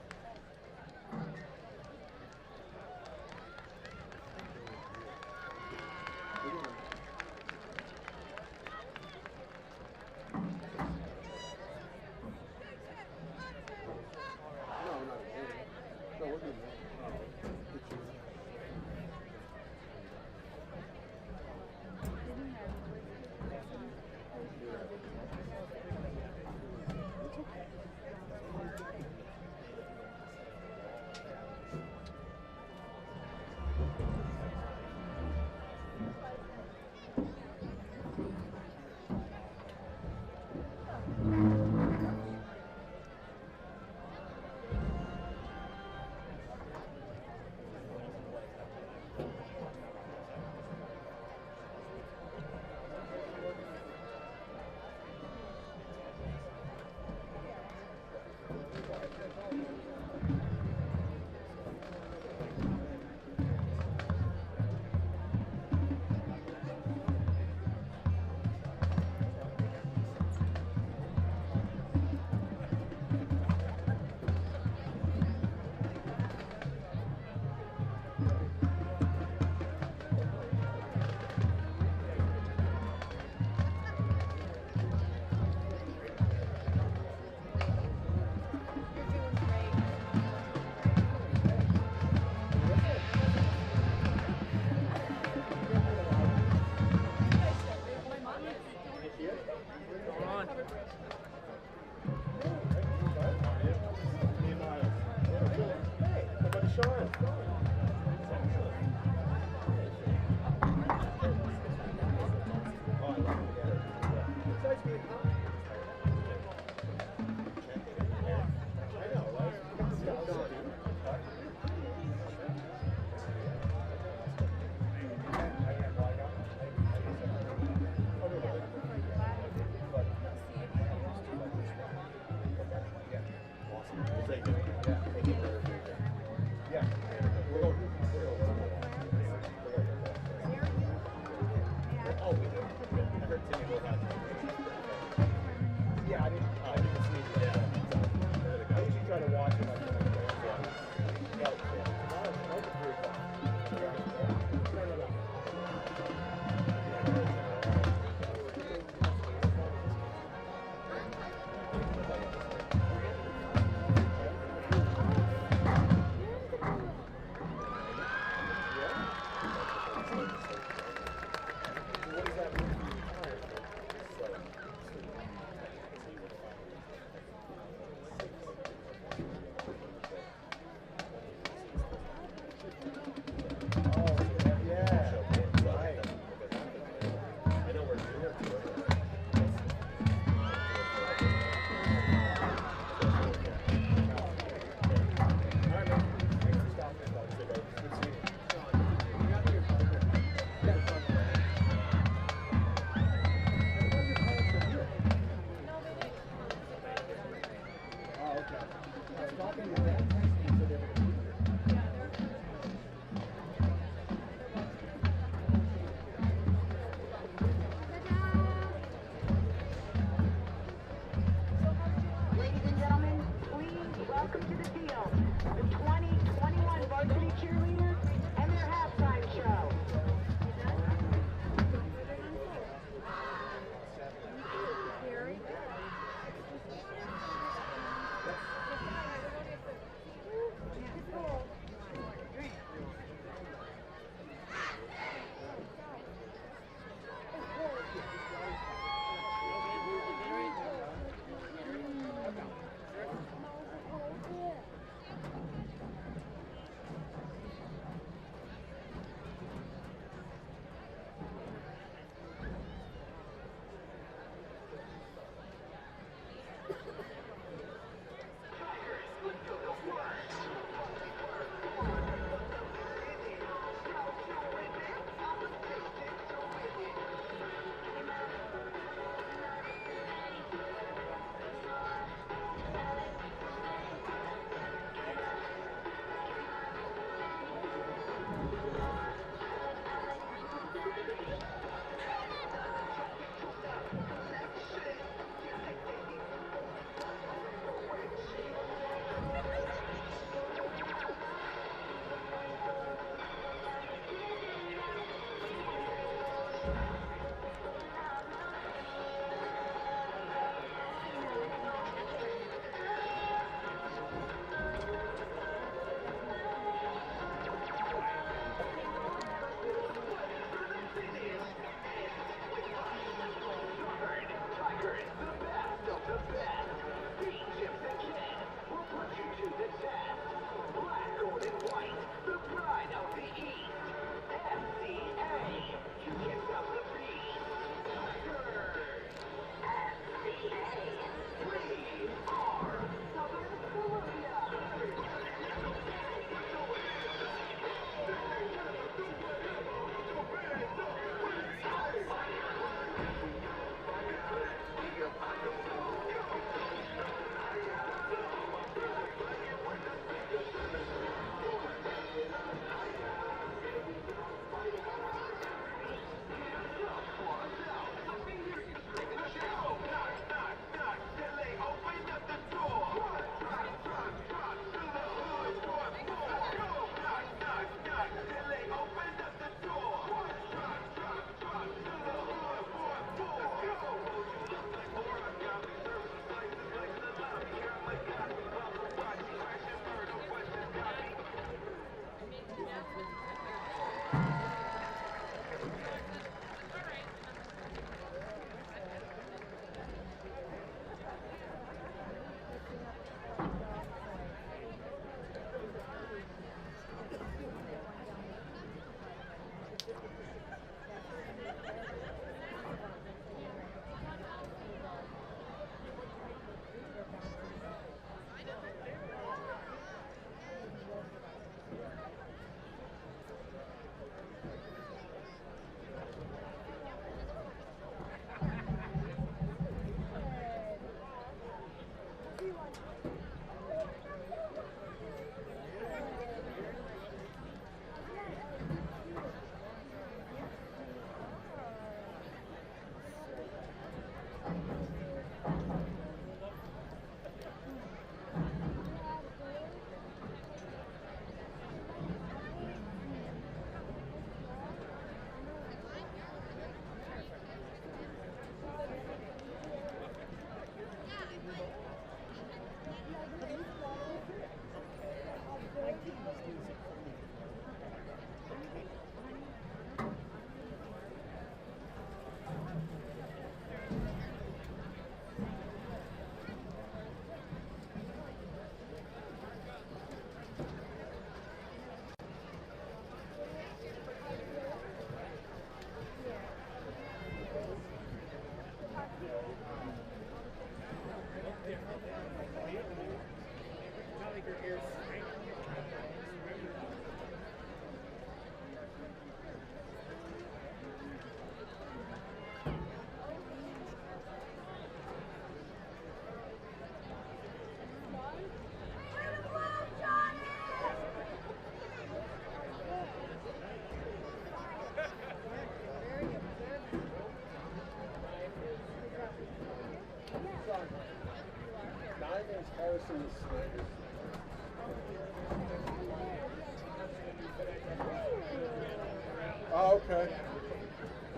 Oh, okay.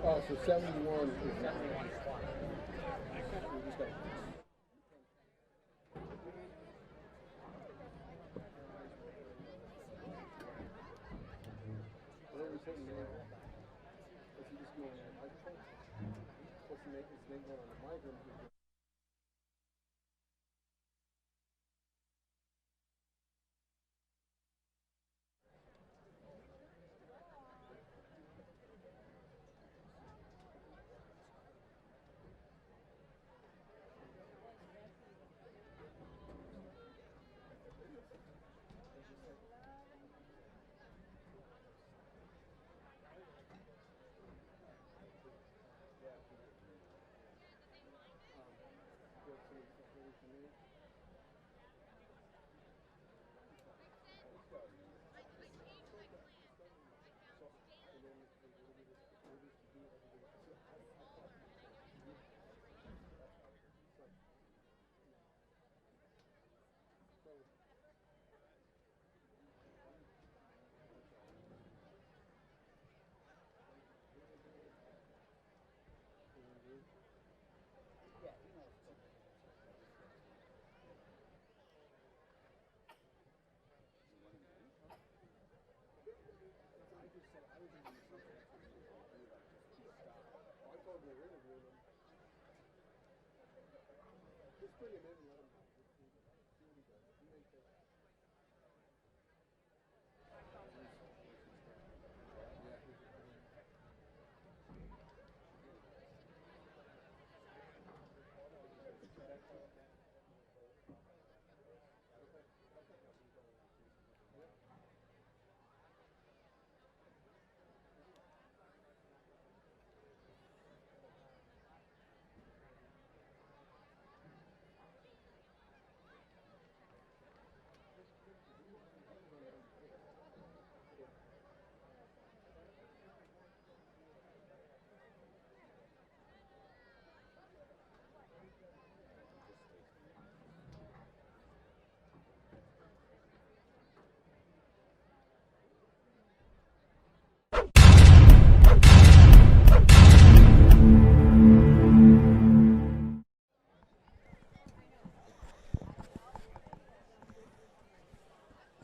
Oh, so 71 is that.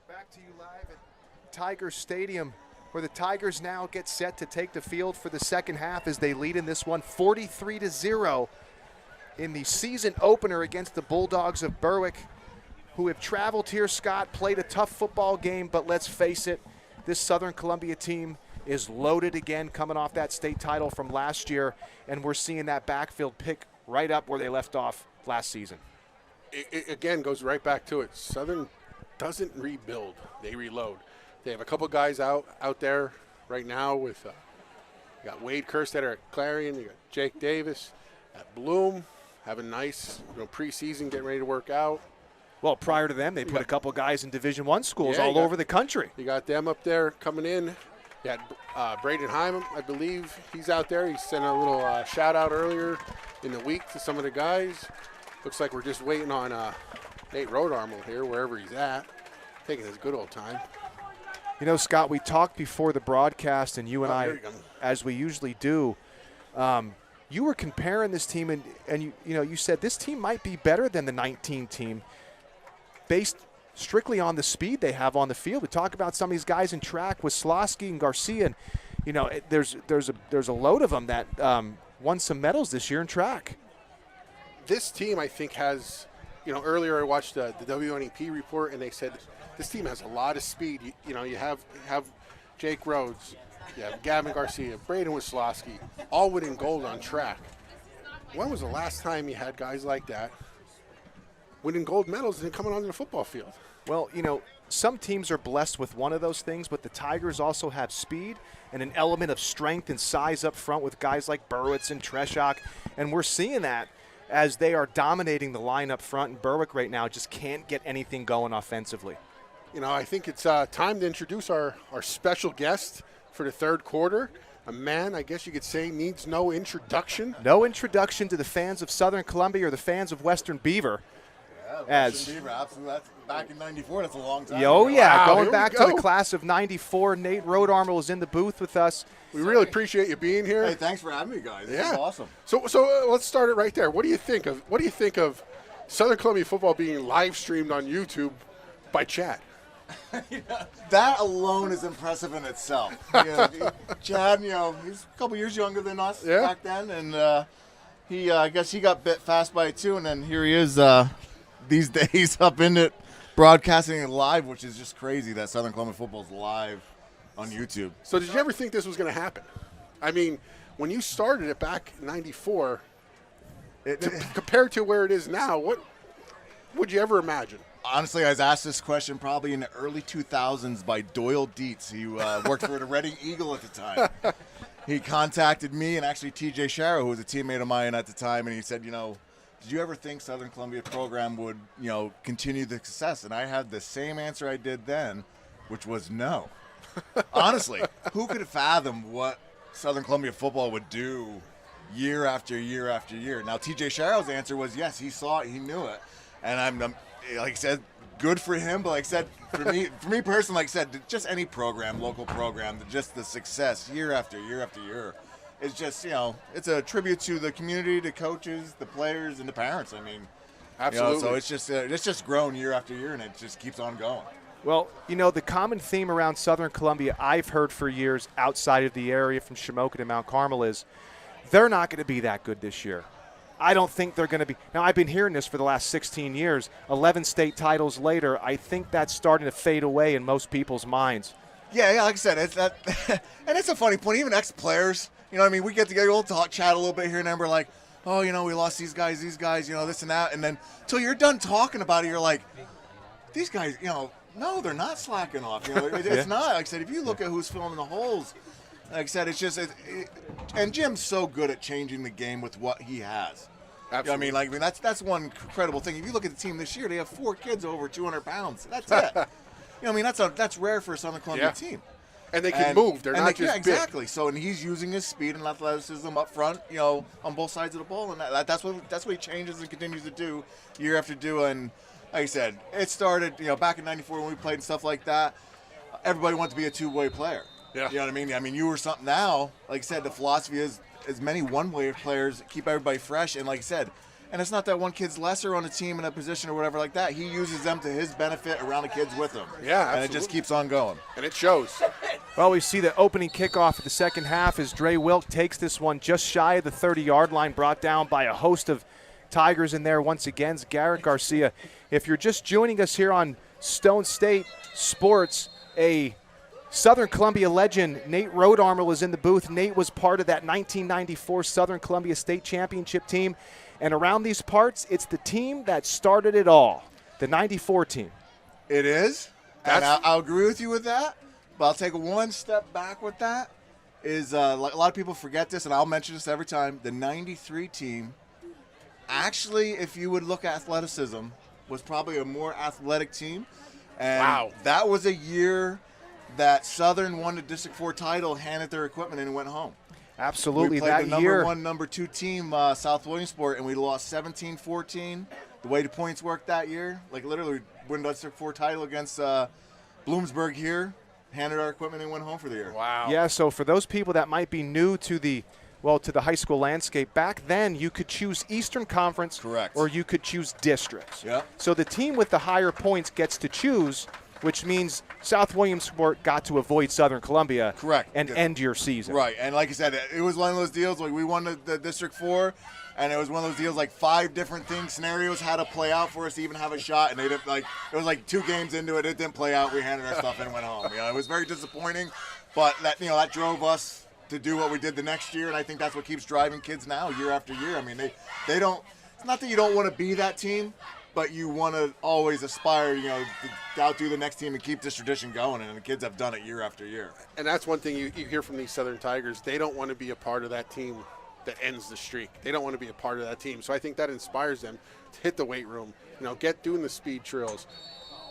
Back to you live at Tiger Stadium, where the Tigers now get set to take the field for the second half as they lead in this one 43-0 in the season opener against the Bulldogs of Berwick, who have traveled here, Scott, played a tough football game, but let's face it, this Southern Columbia team is loaded again, coming off that state title from last year, and we're seeing that backfield pick right up where they left off last season. It again goes right back to it. Southern doesn't rebuild, they reload. They have a couple guys out there right now with you got Wade Kerstetter at Clarion, you got Jake Davis at Bloom, having nice preseason, getting ready to work out. Well, prior to them, they put a couple guys in Division I schools all over the country. You got them up there coming in. You had Braden Hyman, I believe he's out there. He sent a little shout out earlier in the week to some of the guys. Looks like we're just waiting on Nate Rodarmel here, wherever he's at, taking his good old time. You know, Scott, we talked before the broadcast, and you and I, as we usually do, you were comparing this team, and you said this team might be better than the 19 team based strictly on the speed they have on the field. We talk about some of these guys in track with Slosky and Garcia, and there's a load of them that won some medals this year in track. This team, I think, has, earlier I watched the WNEP report, and they said this team has a lot of speed. You have Jake Rhodes, you have Gavin Garcia, Braden Wisłowski, all winning gold on track. When was the last time you had guys like that winning gold medals and coming onto the football field? Well, some teams are blessed with one of those things, but the Tigers also have speed and an element of strength and size up front with guys like Burwitz and Treshak, and we're seeing that as they are dominating the line up front, and Berwick right now just can't get anything going offensively. I think it's time to introduce our special guest for the third quarter. A man, I guess you could say, needs no introduction. No introduction to the fans of Southern Columbia or the fans of Western Beaver. As Beaver, absolutely. That's back in '94. That's a long time. Oh yeah, Wow, going back to the class of '94. Nate Rodarmel was in the booth with us. We really appreciate you being here. Hey, thanks for having me, guys. This is awesome. So let's start it right there. What do you think of Southern Columbia football being live streamed on YouTube by Chad? That alone is impressive in itself. Chad, he's a couple years younger than us back then, and I guess he got bit fast by it too, and then here he is these days up in it, broadcasting it live, which is just crazy that Southern Columbia football is live on YouTube. So did you ever think this was going to happen? I mean, when you started it back in '94, compared to where it is now, what would you ever imagine? Honestly, I was asked this question probably in the early 2000s by Doyle Dietz, who worked for the Reading Eagle at the time. He contacted me and actually TJ Sharrow, who was a teammate of mine at the time, and he said, did you ever think Southern Columbia program would, continue the success? And I had the same answer I did then, which was no. Honestly, who could fathom what Southern Columbia football would do year after year after year? Now, TJ Sharrow's answer was yes, he saw it, he knew it. And I'm like I said, good for him. But like I said, for me personally, like I said, just any program, local program, just the success year after year after year, is just it's a tribute to the community, the coaches, the players, and the parents. I mean, absolutely. So it's just grown year after year, and it just keeps on going. Well, the common theme around Southern Columbia I've heard for years outside of the area from Shamokin to Mount Carmel is they're not going to be that good this year. I don't think they're going to be. Now, I've been hearing this for the last 16 years. 11 state titles later, I think that's starting to fade away in most people's minds. Yeah, like I said, it's that, and it's a funny point. Even ex-players, we get together, we'll chat a little bit here and there. We're like, oh, we lost these guys, this and that. And then until you're done talking about it, you're like, these guys, no, they're not slacking off. It's not. Like I said, if you look at who's filling the holes, like I said, it's just and Jim's so good at changing the game with what he has. Absolutely. That's one incredible thing. If you look at the team this year, they have 4 kids over 200 pounds. That's it. That's rare for a Southern Columbia team. And they can move. They're not just big. Exactly. So, and he's using his speed and athleticism up front, on both sides of the ball, and that's what he changes and continues to do year after year. And like I said, it started, back in '94 when we played and stuff like that. Everybody wanted to be a two-way player. Yeah. You know what I mean? I mean, you were something now. Like I said, the philosophy is as many one-way players keep everybody fresh. And like I said, and it's not that one kid's lesser on a team in a position or whatever like that. He uses them to his benefit around the kids with him. Yeah, absolutely. And it just keeps on going. And it shows. Well, we see the opening kickoff of the second half as Dre Wilk takes this one just shy of the 30-yard line, brought down by a host of Tigers in there once again. Garrett Garcia. If you're just joining us here on Stone State Sports, a Southern Columbia legend, Nate Rodarmel, is in the booth. Nate was part of that 1994 Southern Columbia State Championship team. And around these parts, it's the team that started it all, the 94 team. It is. And I'll agree with you with that. But I'll take one step back with that. Is a lot of people forget this, and I'll mention this every time. The 93 team, actually, if you would look at athleticism, was probably a more athletic team. And that was a year that Southern won the District 4 title, handed their equipment, and went home. Absolutely. We played that the number year. 1, number 2 team, South Williamsport, and we lost 17-14. The way the points worked that year, literally, we won the District 4 title against Bloomsburg here, handed our equipment, and went home for the year. Wow. Yeah, so for those people that might be new to the high school landscape, back then you could choose Eastern Conference. Correct. Or you could choose districts. Yeah. So the team with the higher points gets to choose, which means South Williamsport got to avoid Southern Columbia. Correct. And end your season. Right. And like I said, it was one of those deals, we won the District 4, and it was one of those deals, 5 different scenarios had to play out for us to even have a shot, and they didn't, it was 2 games into it, it didn't play out, we handed our stuff and went home. It was very disappointing, but that drove us to do what we did the next year, and I think that's what keeps driving kids now year after year. I mean, they don't, it's not that you don't want to be that team, but you want to always aspire, to outdo the next team and keep this tradition going, and the kids have done it year after year. And that's one thing you hear from these Southern Tigers. They don't want to be a part of that team that ends the streak. They don't want to be a part of that team. So I think that inspires them to hit the weight room, get doing the speed drills.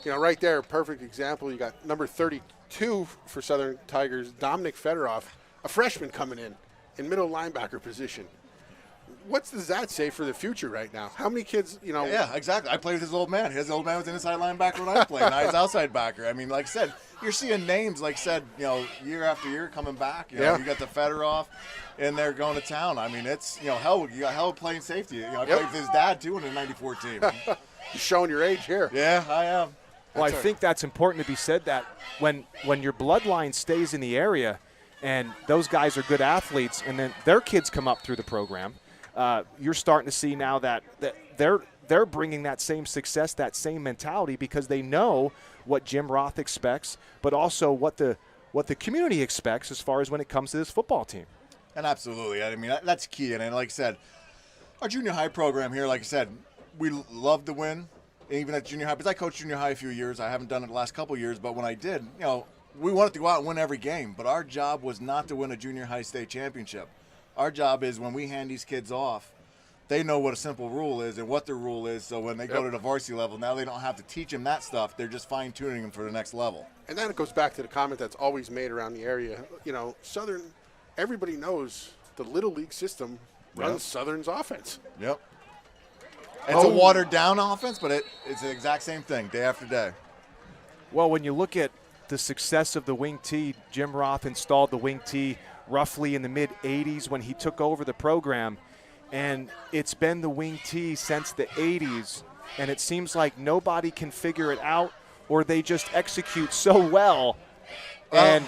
Right there, perfect example. You got number 32 for Southern Tigers, Dominic Fedorov, a freshman coming in middle linebacker position. What does that say for the future right now? How many kids, Yeah, exactly. I played with his old man. His old man was an inside linebacker when I was playing. Now he's outside backer. I mean, like I said, you're seeing names, like I said, year after year coming back. You got the Fedorov in there going to town. I mean, it's, hell, you got hell playing safety. I played with his dad, too, in the 94 team. You're showing your age here. Yeah, I am. Well, I think that's important to be said that when your bloodline stays in the area and those guys are good athletes and then their kids come up through the program, you're starting to see now that they're bringing that same success, that same mentality because they know what Jim Roth expects, but also what the community expects as far as when it comes to this football team. And absolutely. I mean, that's key. And like I said, our junior high program here, like I said, we love to win. Even at junior high, because I coached junior high a few years. I haven't done it the last couple of years, but when I did, we wanted to go out and win every game. But our job was not to win a junior high state championship. Our job is when we hand these kids off, they know what a simple rule is and what the rule is. So when they go to the varsity level, now they don't have to teach them that stuff. They're just fine-tuning them for the next level. And then it goes back to the comment that's always made around the area. Southern, everybody knows the Little League system runs Southern's offense. Yep. It's a watered-down offense, but it's the exact same thing day after day. Well, when you look at the success of the wing tee, Jim Roth installed the wing tee roughly in the mid-'80s when he took over the program, and it's been the wing tee since the '80s, and it seems like nobody can figure it out or they just execute so well, and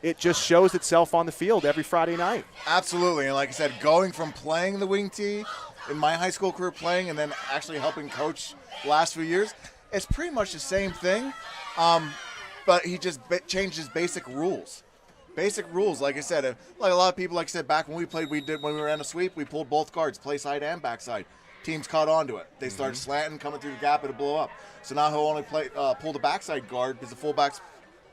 it just shows itself on the field every Friday night. Absolutely, and like I said, going from playing the wing tee in my high school career playing and then actually helping coach the last few years, it's pretty much the same thing, but he just changed his basic rules. Basic rules, like I said, like a lot of people, like I said, back when we played, when we were in a sweep, we pulled both guards, play side and backside. Teams caught on to it. They started slanting, coming through the gap, it'll blow up. So now he'll only pull the backside guard because the fullback's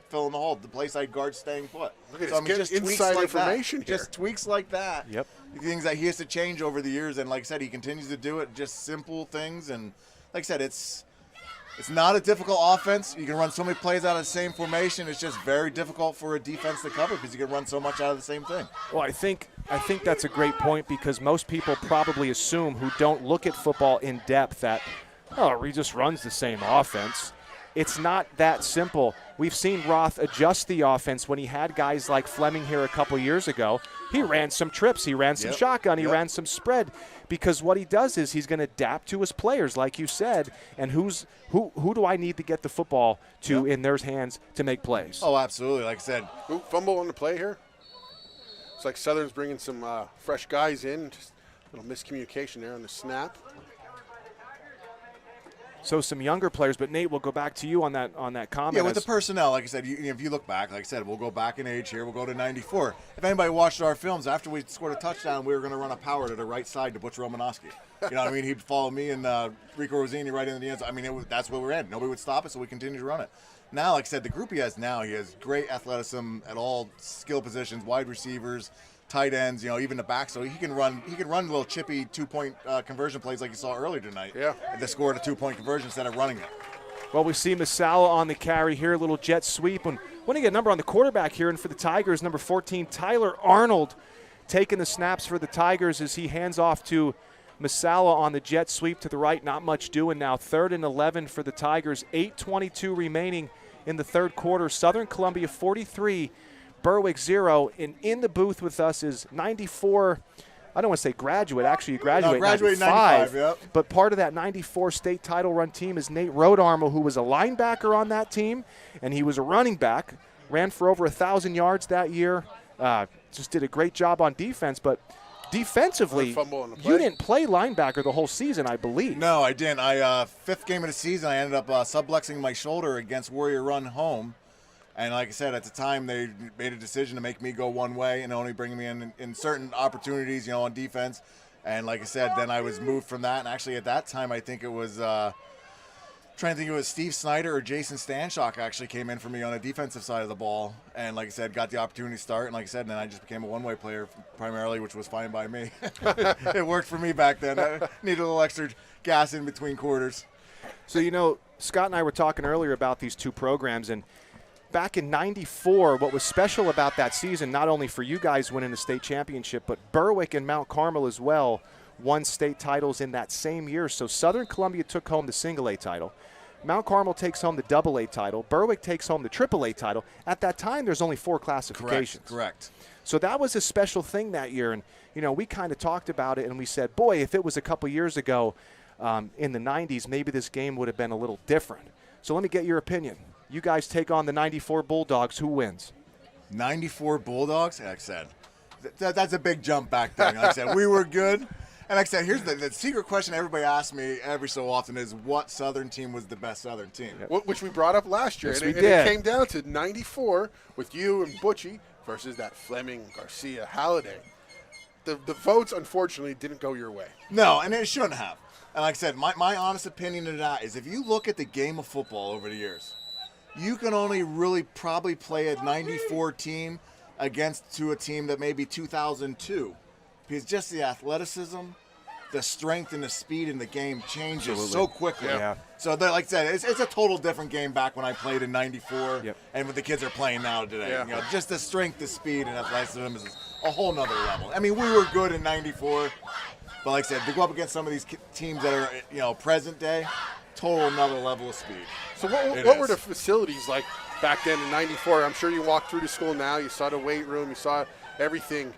filling the hole. The play side guard's staying put. Look at so, just inside like information that. here. Just tweaks like that. Yep. Things that he has to change over the years, and like I said, he continues to do it. Just simple things, and like I said, it's not a difficult offense. You can run so many plays out of the same formation. It's just very difficult for a defense to cover because you can run so much out of the same thing. Well, I think that's a great point because most people probably assume who don't look at football in depth that, he just runs the same offense. It's not that simple. We've seen Roth adjust the offense when he had guys like Fleming here a couple years ago. He ran some trips. He ran some shotgun. He ran some spread because what he does is he's going to adapt to his players, like you said, and who do I need to get the football to in their hands to make plays? Oh, absolutely. Like I said. Ooh, fumble on the play here. It's like Southern's bringing some fresh guys in. Just a little miscommunication there on the snap. So some younger players, but Nate, we'll go back to you on that comment. Yeah, with the personnel, like I said, if you look back, like I said, we'll go back in age here. We'll go to 94. If anybody watched our films, after we scored a touchdown, we were going to run a power to the right side to Butch Romanowski. You know what I mean? He'd follow me and Rico Rosini right into the end zone. I mean, that's where we're in. Nobody would stop it, so we continued to run it. Now, like I said, the group he has now, he has great athleticism at all skill positions, wide receivers, tight ends, even the back. So he can run little chippy 2-point conversion plays like you saw earlier tonight. Yeah. They scored a 2-point conversion instead of running it. Well, we see Masala on the carry here, a little jet sweep. And want to get a number on the quarterback here, and for the Tigers, number 14, Tyler Arnold, taking the snaps for the Tigers as he hands off to Masala on the jet sweep to the right. Not much doing now. 3rd and 11 for the Tigers. 8:22 remaining in the third quarter. Southern Columbia 43, Berwick 0. And in the booth with us is 94. I don't want to say graduate. Actually, you graduated 95. Yep. But part of that 94 state title run team is Nate Rodarmo, who was a linebacker on that team, and he was a running back. Ran for over 1,000 yards that year. Just did a great job on defense. But defensively, you didn't play linebacker the whole season, I believe. No, I didn't. I 5th game of the season, I ended up subluxing my shoulder against Warrior Run home. And like I said, at the time, they made a decision to make me go one way and only bring me in certain opportunities, on defense. And like I said, then I was moved from that. And actually at that time, I think it was trying to think it was Steve Snyder or Jason Stanchok actually came in for me on the defensive side of the ball. And like I said, got the opportunity to start. And like I said, then I just became a one-way player primarily, which was fine by me. It worked for me back then. I needed a little extra gas in between quarters. So, Scott and I were talking earlier about these two programs, and back in '94, what was special about that season, not only for you guys winning the state championship, but Berwick and Mount Carmel as well won state titles in that same year. So Southern Columbia took home the single A title. Mount Carmel takes home the double A title. Berwick takes home the triple A title. At that time, there's only 4 classifications. Correct. So that was a special thing that year. And, you know, we kind of talked about it, and we said, boy, if it was a couple years ago in the 90s, maybe this game would have been a little different. So let me get your opinion. You guys take on the 94 Bulldogs. Who wins? 94 Bulldogs? Like I said, that's a big jump back then. Like I said, we were good. And like I said, here's the secret question everybody asks me every so often is what Southern team was the best Southern team? Which we brought up last year. Yes, and we did. It came down to 94 with you and Butchie versus that Fleming, Garcia, Halliday. The votes, unfortunately, didn't go your way. No, and it shouldn't have. And like I said, my honest opinion of that is if you look at the game of football over the years, you can only really probably play a 94 team against a team that may be 2002. Because just the athleticism, the strength, and the speed in the game changes so quickly. Yeah. So, like I said, it's a total different game back when I played in '94 and what the kids are playing now today. Yeah. You know, just the strength, the speed, and athleticism is a whole nother level. I mean, we were good in '94, but like I said, to go up against some of these teams that are, you know, present day, total another level of speed. So what were the facilities like back then in '94? I'm sure you walked through the school now. You saw the weight room. You saw everything.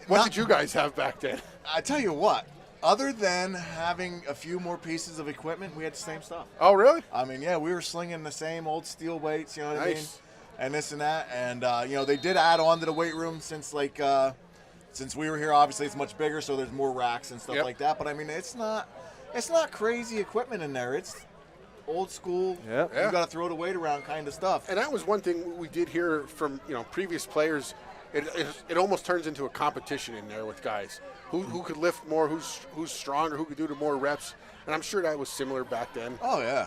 What did you guys have back then? I tell you what, other than having a few more pieces of equipment, we had the same stuff. Oh, really? I mean, yeah, we were slinging the same old steel weights, you know what I mean? Nice. And this and that. And, you know, they did add on to the weight room since we were here. Obviously, it's much bigger, so there's more racks and stuff like that. But, I mean, it's not crazy equipment in there. It's old school, you got to throw the weight around kind of stuff. And that was one thing we did hear from, you know, previous players. It almost turns into a competition in there with guys who could lift more, who's stronger, who could do the more reps, and I'm sure that was similar back then. Oh yeah,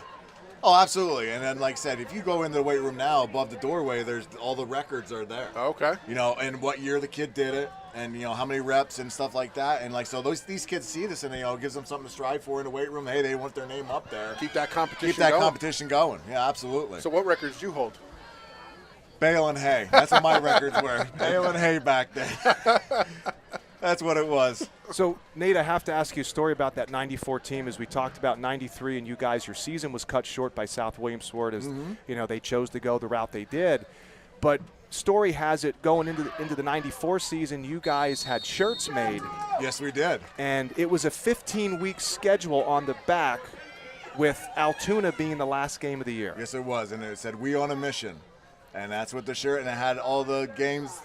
oh absolutely. And then like I said, if you go into the weight room now, above the doorway, there's all the records are there. Okay. You know, and what year the kid did it, and you know how many reps and stuff like that, and like so these kids see this and you know it gives them something to strive for in the weight room. Hey, they want their name up there. Keep that competition. Keep that going. competition going. Yeah, absolutely. So what records do you hold? Bale and hay. That's what my records were. Bale and hay back then. That's what it was. So, Nate, I have to ask you a story about that 94 team. As we talked about 93, and you guys, your season was cut short by South Williamsport as, you know, they chose to go the route they did. But story has it, going into the 94 season, you guys had shirts made. Yes, we did. And it was a 15-week schedule on the back with Altoona being the last game of the year. Yes, it was. And it said, "We on a mission." And that's what the shirt, and it had all the games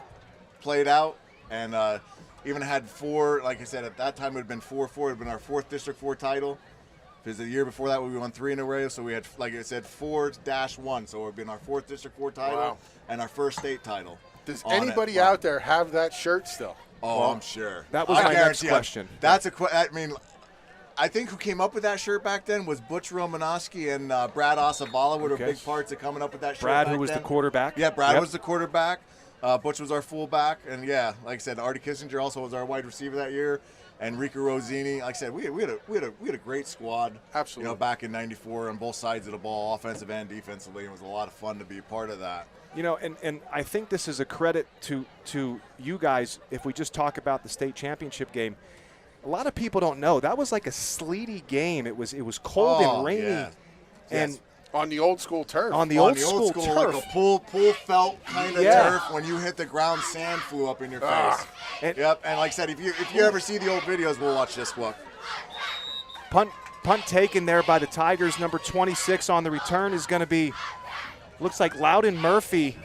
played out, and even had 4, like I said, at that time it would have been 4-4. It would have been our 4th District 4 title. Because the year before that we won 3 in a row, so we had, like I said, 4-1. So it would have been our 4th District 4 title and our first state title. Does anybody out there have that shirt still? Oh, well, I'm sure. That was my next question. That's I mean, I think who came up with that shirt back then was Butch Romanowski and Brad Osabala were big parts of coming up with that shirt. Brad, back who was then. the quarterback. Yeah, Brad was the quarterback. Butch was our fullback, and yeah, like I said, Artie Kissinger also was our wide receiver that year, and Rico Rosini. Like I said, we had a great squad. Absolutely. You know, back in '94 on both sides of the ball, offensive and defensively. It was a lot of fun to be a part of that. You know, and I think this is a credit to you guys. If we just talk about the state championship game. A lot of people don't know that was like a sleety game. It was cold and rainy, and on the old school turf. On the old school like turf, a pool felt kind of turf. When you hit the ground, sand flew up in your face. And like I said, if you ever see the old videos, we'll watch this one. Punt taken there by the Tigers. Number 26 on the return is going to be. Looks like Loudon Murphy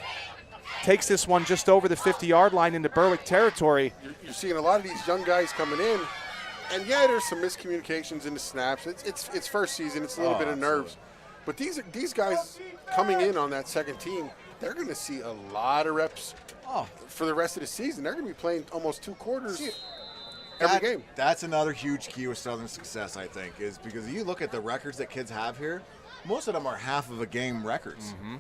takes this one just over the 50-yard line into Berwick territory. You're seeing a lot of these young guys coming in, and yeah, there's some miscommunications in the snaps. It's first season. It's a little bit of nerves. But these guys coming in on that second team, they're going to see a lot of reps for the rest of the season. They're going to be playing almost 2 quarters every game. That's another huge key with Southern's success, I think, is because you look at the records that kids have here, most of them are half of a game records. Mm-hmm.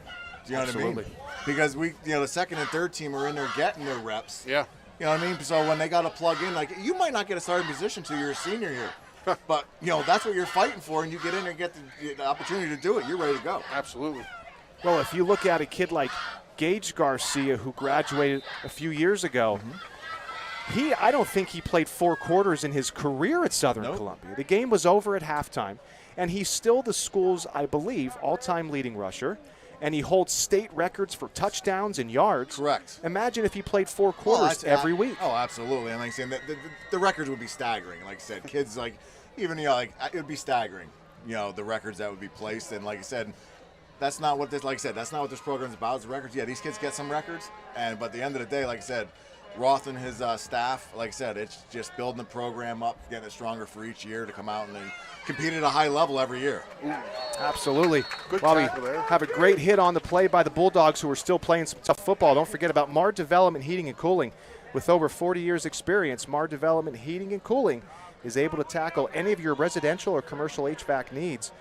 Do you know what I mean? Because the second and third team are in there getting their reps. Yeah. You know what I mean? So when they got to plug in, like you might not get a starting position till you're a senior here, but that's what you're fighting for, and you get in there and get the opportunity to do it. You're ready to go. Absolutely. Well, if you look at a kid like Gage Garcia, who graduated a few years ago, I don't think he played 4 quarters in his career at Southern Columbia. The game was over at halftime, and he's still the school's, I believe, all-time leading rusher, and he holds state records for touchdowns and yards. Correct. Imagine if he played 4 quarters every week. Oh, absolutely. And like I said, the records would be staggering. Like I said, kids even it would be staggering. The records that would be placed, and like I said, that's not what this program's about. Is the records. Yeah, these kids get some records, but at the end of the day, like I said, Roth and his staff, like I said, it's just building the program up, getting it stronger for each year to come out and compete at a high level every year. Absolutely. Good While we tackle there. have a great hit on the play by the Bulldogs, who are still playing some tough football. Don't forget about Mar Development Heating and Cooling. With over 40 years experience, Mar Development Heating and Cooling is able to tackle any of your residential or commercial HVAC needs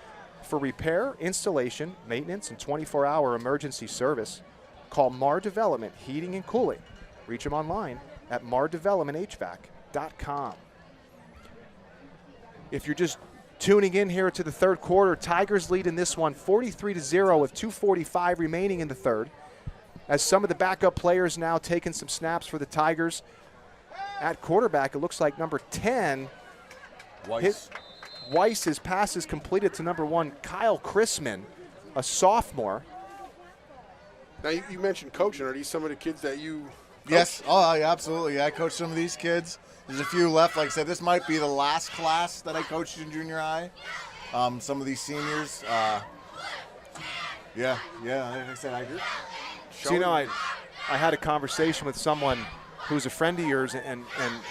for repair, installation, maintenance, and 24-hour emergency service. Call Mar Development Heating and Cooling. Reach them online at mardevelopmenthvac.com. If you're just tuning in here to the third quarter, Tigers lead in this one 43-0 with 2:45 remaining in the third. As some of the backup players now taking some snaps for the Tigers. At quarterback, it looks like number 10, Weiss's pass is completed to number 1, Kyle Chrisman, a sophomore. Now, you mentioned coaching. Are these some of the kids that you coach? Yes. Oh, yeah, absolutely. I coach some of these kids. There's a few left. Like I said, this might be the last class that I coached in junior high. Some of these seniors. Yeah. Like I said, I do. So, I had a conversation with someone who's a friend of yours, and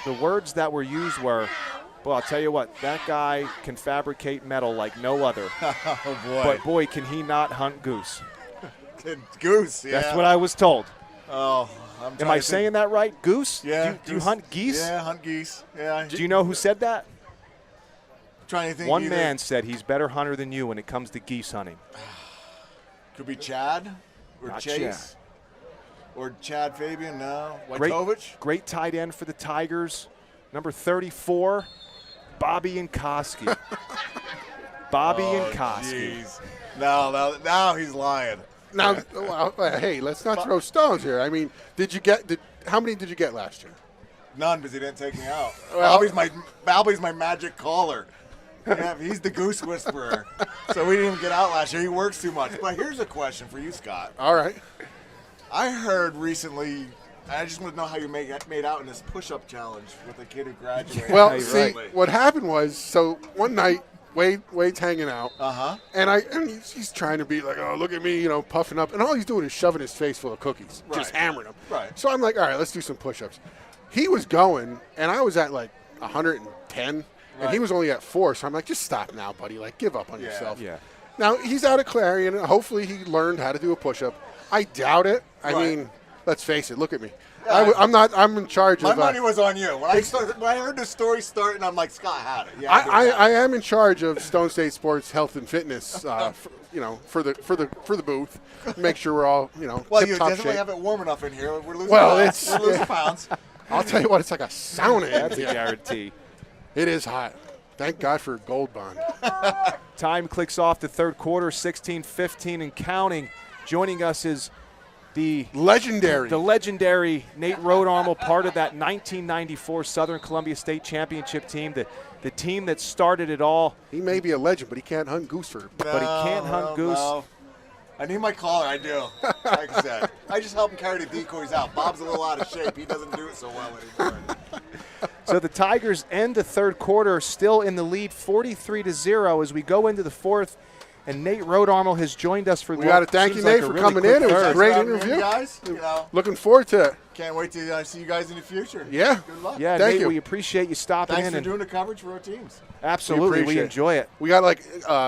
the words that were used were, well, I'll tell you what, that guy can fabricate metal like no other. Oh, boy. But, boy, can he not hunt goose. Goose, yeah. That's what I was told. Oh, Am I saying that right? Goose? Yeah. Do you hunt geese? Yeah, hunt geese. Yeah. Do you know who said that? I'm trying to think. One man said he's better hunter than you when it comes to geese hunting. Could be Chad or Not Chase. Chad. Or Chad Fabian, no. Wojtovich? Great tight end for the Tigers. Number 34, Bobby Nkoski. Bobby Nkoski. Now he's lying. Now, hey, let's not throw stones here. I mean, how many did you get last year? None, because he didn't take me out. Well, Bobby's my magic caller. Yeah, he's the goose whisperer. So we didn't even get out last year. He works too much. But here's a question for you, Scott. All right. I heard recently, I just want to know how you made out in this push-up challenge with the kid who graduated. Well, what happened was, so one night, Wade's hanging out, and he's trying to be like, oh, look at me, puffing up, and all he's doing is shoving his face full of cookies, just hammering them. Right. So I'm like, all right, let's do some push-ups. He was going, and I was at like 110, and he was only at 4. So I'm like, just stop now, buddy. Like, give up on yourself. Yeah. Now he's out of Clarion, and hopefully he learned how to do a push-up. I doubt it. I mean, let's face it. Look at me. Yeah, I'm in charge my of. My money was on you. When I heard the story start, and I'm like, Scott had it. Yeah, I am in charge of Stone State Sports Health and Fitness. For the booth, make sure we're all Well, you tip-top definitely shape. have it warm enough in here. We're losing. Well, we're losing pounds. I'll tell you what, it's like a sauna. That's a guarantee. It is hot. Thank God for Gold Bond. Time clicks off the third quarter, 16-15 and counting. Joining us is the legendary Nate Rodarmel, part of that 1994 Southern Columbia State Championship team, the team that started it all. He may be a legend, but he can't hunt goose for. But he can't hunt goose. No. I need my collar. I do. Like I said, I just help him carry the decoys out. Bob's a little out of shape. He doesn't do it so well anymore. So the Tigers end the third quarter still in the lead, 43-0 as we go into the fourth. And Nate Rodarmel has joined us for. We got to thank you, Nate, for coming in. It was a great interview, guys. Looking forward to it. Can't wait to see you guys in the future. Yeah. Good luck. Yeah, thank Nate, you. we appreciate you stopping Thanks in. for doing the coverage for our teams. Absolutely, we enjoy it. We got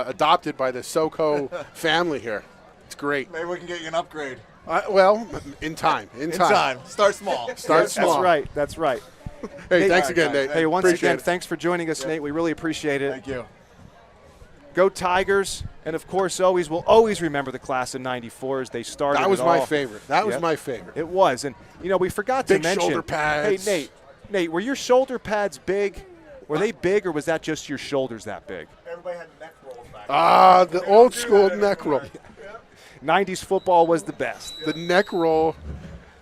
adopted by the SoCo family here. It's great. Maybe we can get you an upgrade. Well, in time. In time. Start small. Start small. That's right. Hey, Nate, thanks again, Nate. Hey, once Appreciate again, it. thanks for joining us, Nate. We really appreciate it. Thank you. Go Tigers, and of course, we'll always remember the class of '94 as they started. That was it my all. favorite. That was my favorite. It was, and we forgot Big to mention. shoulder pads. Hey, Nate, were your shoulder pads big? Were they big, or was that just your shoulders that big? Everybody had neck rolls back. The old school neck roll. 90s football was the best. The neck roll.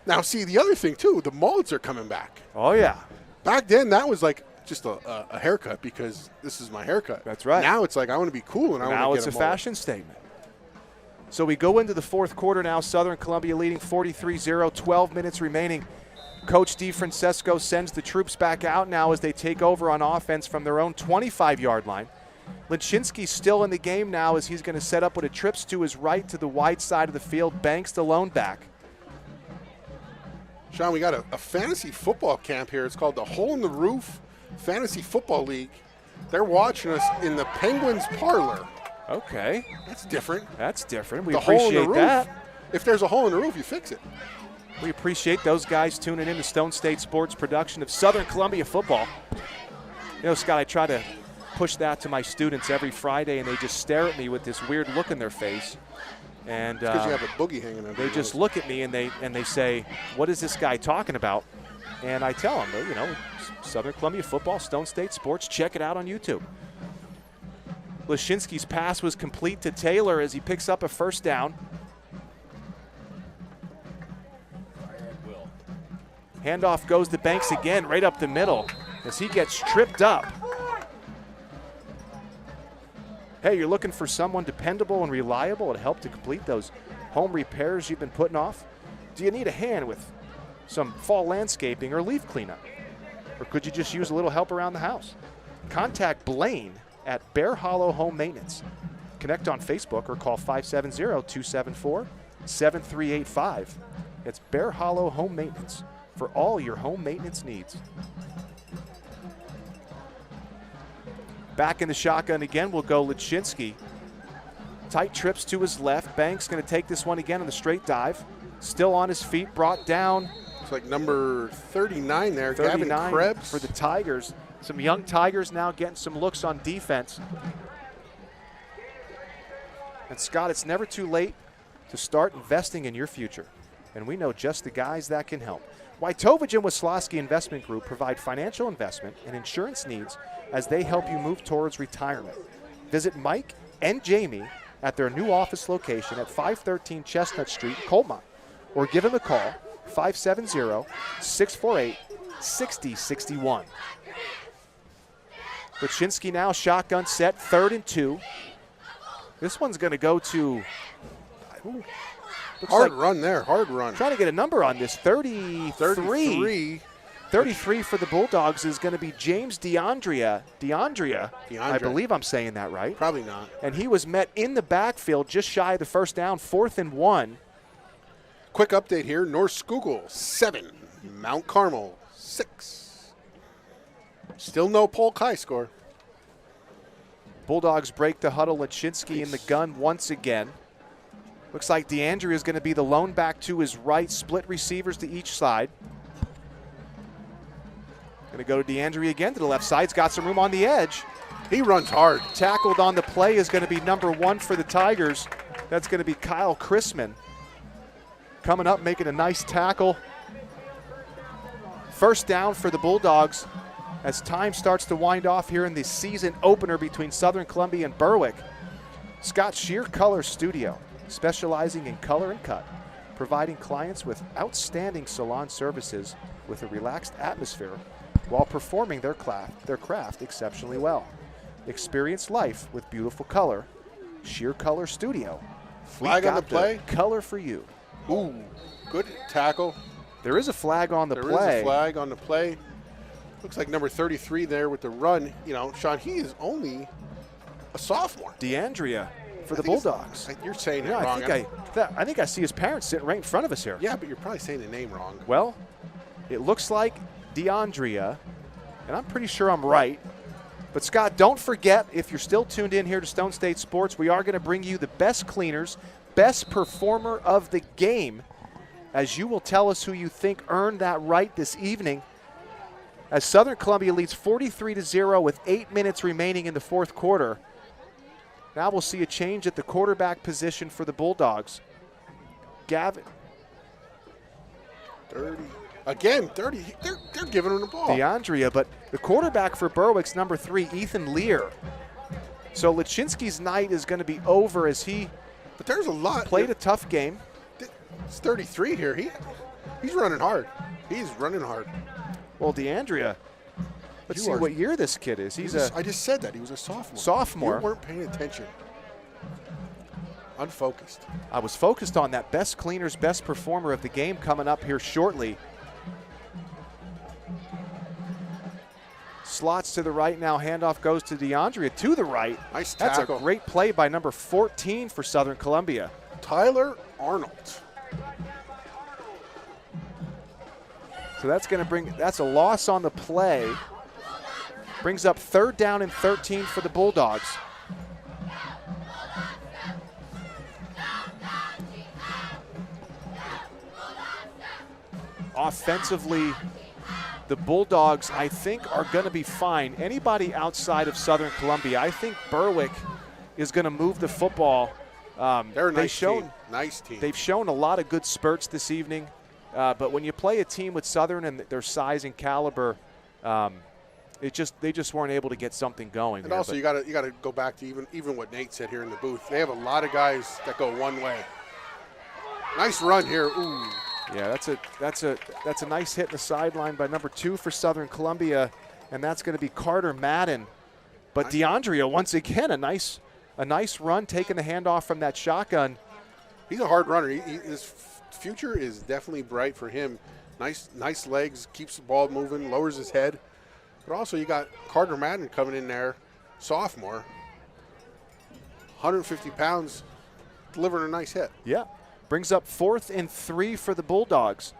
Now, see, the other thing, too, the mullets are coming back. Oh, yeah. Back then, that was like just a haircut because this is my haircut. That's right. Now it's like I want to be cool and I want to get Now it's a mullet. fashion statement. So we go into the fourth quarter now. Southern Columbia leading 43-0, 12 minutes remaining. Coach DeFrancesco sends the troops back out now as they take over on offense from their own 25-yard line. Lachinski's still in the game now as he's going to set up with a trips to his right to the wide side of the field. Banks the lone back. Sean, we got a fantasy football camp here. It's called the Hole in the Roof Fantasy Football League. They're watching us in the Penguins parlor. Okay. That's different. That's different. We The hole in the appreciate roof. that. If there's a hole in the roof, you fix it. We appreciate those guys tuning in to Stone State Sports production of Southern Columbia football. You know, Scott, I try to push that to my students every Friday, and they just stare at me with this weird look in their face. And Because you have a boogie hanging on. they just look at me and they say, "What is this guy talking about?" And I tell them, you know, Southern Columbia football, Stone State Sports. Check it out on YouTube. Lachinski's pass was complete to Taylor as he picks up a first down. Handoff goes to Banks again, right up the middle as he gets tripped up. Hey, you're looking for someone dependable and reliable to help to complete those home repairs you've been putting off? Do you need a hand with some fall landscaping or leaf cleanup? Or could you just use a little help around the house? Contact Blaine at Bear Hollow Home Maintenance. Connect on Facebook or call 570-274-7385. It's Bear Hollow Home Maintenance for all your home maintenance needs. Back in the shotgun again will go Lachinski. Tight trips to his left. Banks going to take this one again on the straight dive. Still on his feet, brought down. It's like number 39 there, 39 Gavin Krebs. for the Tigers. Some young Tigers now getting some looks on defense. And Scott, it's never too late to start investing in your future. And we know just the guys that can help. Wojtovich and Wisłowski Investment Group provide financial investment and insurance needs as they help you move towards retirement. Visit Mike and Jamie at their new office location at 513 Chestnut Street, Colmont, or give them a call, 570-648-6061. Lachinski now shotgun set, 3rd and 2. This one's going to go to hard run there, hard run. Trying to get a number on this, 33. 33 for the Bulldogs is going to be James DeAndrea. I believe I'm saying that right. Probably not. And he was met in the backfield just shy of the first down, 4th and 1. Quick update here, North Schuylkill 7, Mount Carmel 6. Still no Polk High score. Bulldogs break the huddle. Lachinski in the gun once again. Looks like DeAndrea is going to be the lone back to his right, split receivers to each side. Going to go to DeAndrea again to the left side. He's got some room on the edge. He runs hard. Tackled on the play is going to be number 1 for the Tigers. That's going to be Kyle Chrisman. Coming up, making a nice tackle. First down for the Bulldogs as time starts to wind off here in the season opener between Southern Columbia and Berwick. Scott Sheer Color Studio, specializing in color and cut, providing clients with outstanding salon services with a relaxed atmosphere while performing their craft exceptionally well. Experience life with beautiful color. Sheer Color Studio. Flag on the play? Color for you. Ooh, good tackle. There is a flag on the play. There is a flag on the play. Looks like number 33 there with the run. You know, Sean, he is only a sophomore. DeAndrea for the Bulldogs. You're saying it I wrong. think I see his parents sitting right in front of us here. Yeah, but you're probably saying the name wrong. Well, it looks like DeAndrea, and I'm pretty sure I'm right. But, Scott, don't forget, if you're still tuned in here to Stone State Sports, we are going to bring you the best cleaners, best performer of the game, as you will tell us who you think earned that right this evening. As Southern Columbia leads 43-0 with 8 minutes remaining in the fourth quarter. Now we'll see a change at the quarterback position for the Bulldogs. Gavin. 30. Again, 30. They're giving him the ball. DeAndrea, but the quarterback for Berwick's number 3, Ethan Lear. So Lachinski's night is going to be over as he But there's a lot. Played a tough game. He's 33 here. He's running hard. He's running hard. Well, DeAndrea, let's see what year this kid is. I just said that. He was a sophomore. Sophomore. You weren't paying attention. Unfocused. I was focused on that best cleaners, best performer of the game coming up here shortly. Slots to the right now. Handoff goes to DeAndrea to the right. Nice tackle. That's a great play by number 14 for Southern Columbia. Tyler Arnold. So that's a loss on the play. Brings up 3rd down and 13 for the Bulldogs. Offensively, the Bulldogs, I think, are going to be fine. Anybody outside of Southern Columbia, I think Berwick is going to move the football. They're a nice team. Nice team. They've shown a lot of good spurts this evening, but when you play a team with Southern and their size and caliber, they just weren't able to get something going. And also, you got to go back to even what Nate said here in the booth. They have a lot of guys that go one way. Nice run here. Ooh. Yeah, that's a nice hit in the sideline by number 2 for Southern Columbia, and that's going to be Carter Madden. But DeAndrea, once again, a nice run, taking the handoff from that shotgun. He's a hard runner. His future is definitely bright for him. Nice legs, keeps the ball moving, lowers his head. But also you got Carter Madden coming in there, sophomore, 150 pounds, delivering a nice hit. Yeah. Brings up 4th and 3 for the Bulldogs.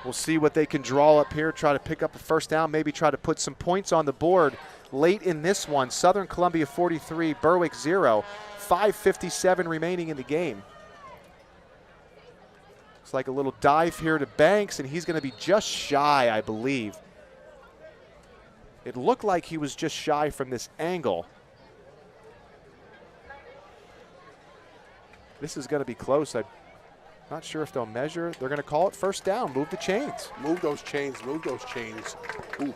We'll see what they can draw up here, try to pick up a first down, maybe try to put some points on the board late in this one. Southern Columbia 43, Berwick 0, 5:57 remaining in the game. Looks like a little dive here to Banks, and he's going to be just shy, I believe. It looked like he was just shy from this angle. This is going to be close. I'm not sure if they'll measure. They're going to call it first down. Move the chains. Move those chains. Move those chains. Ooh.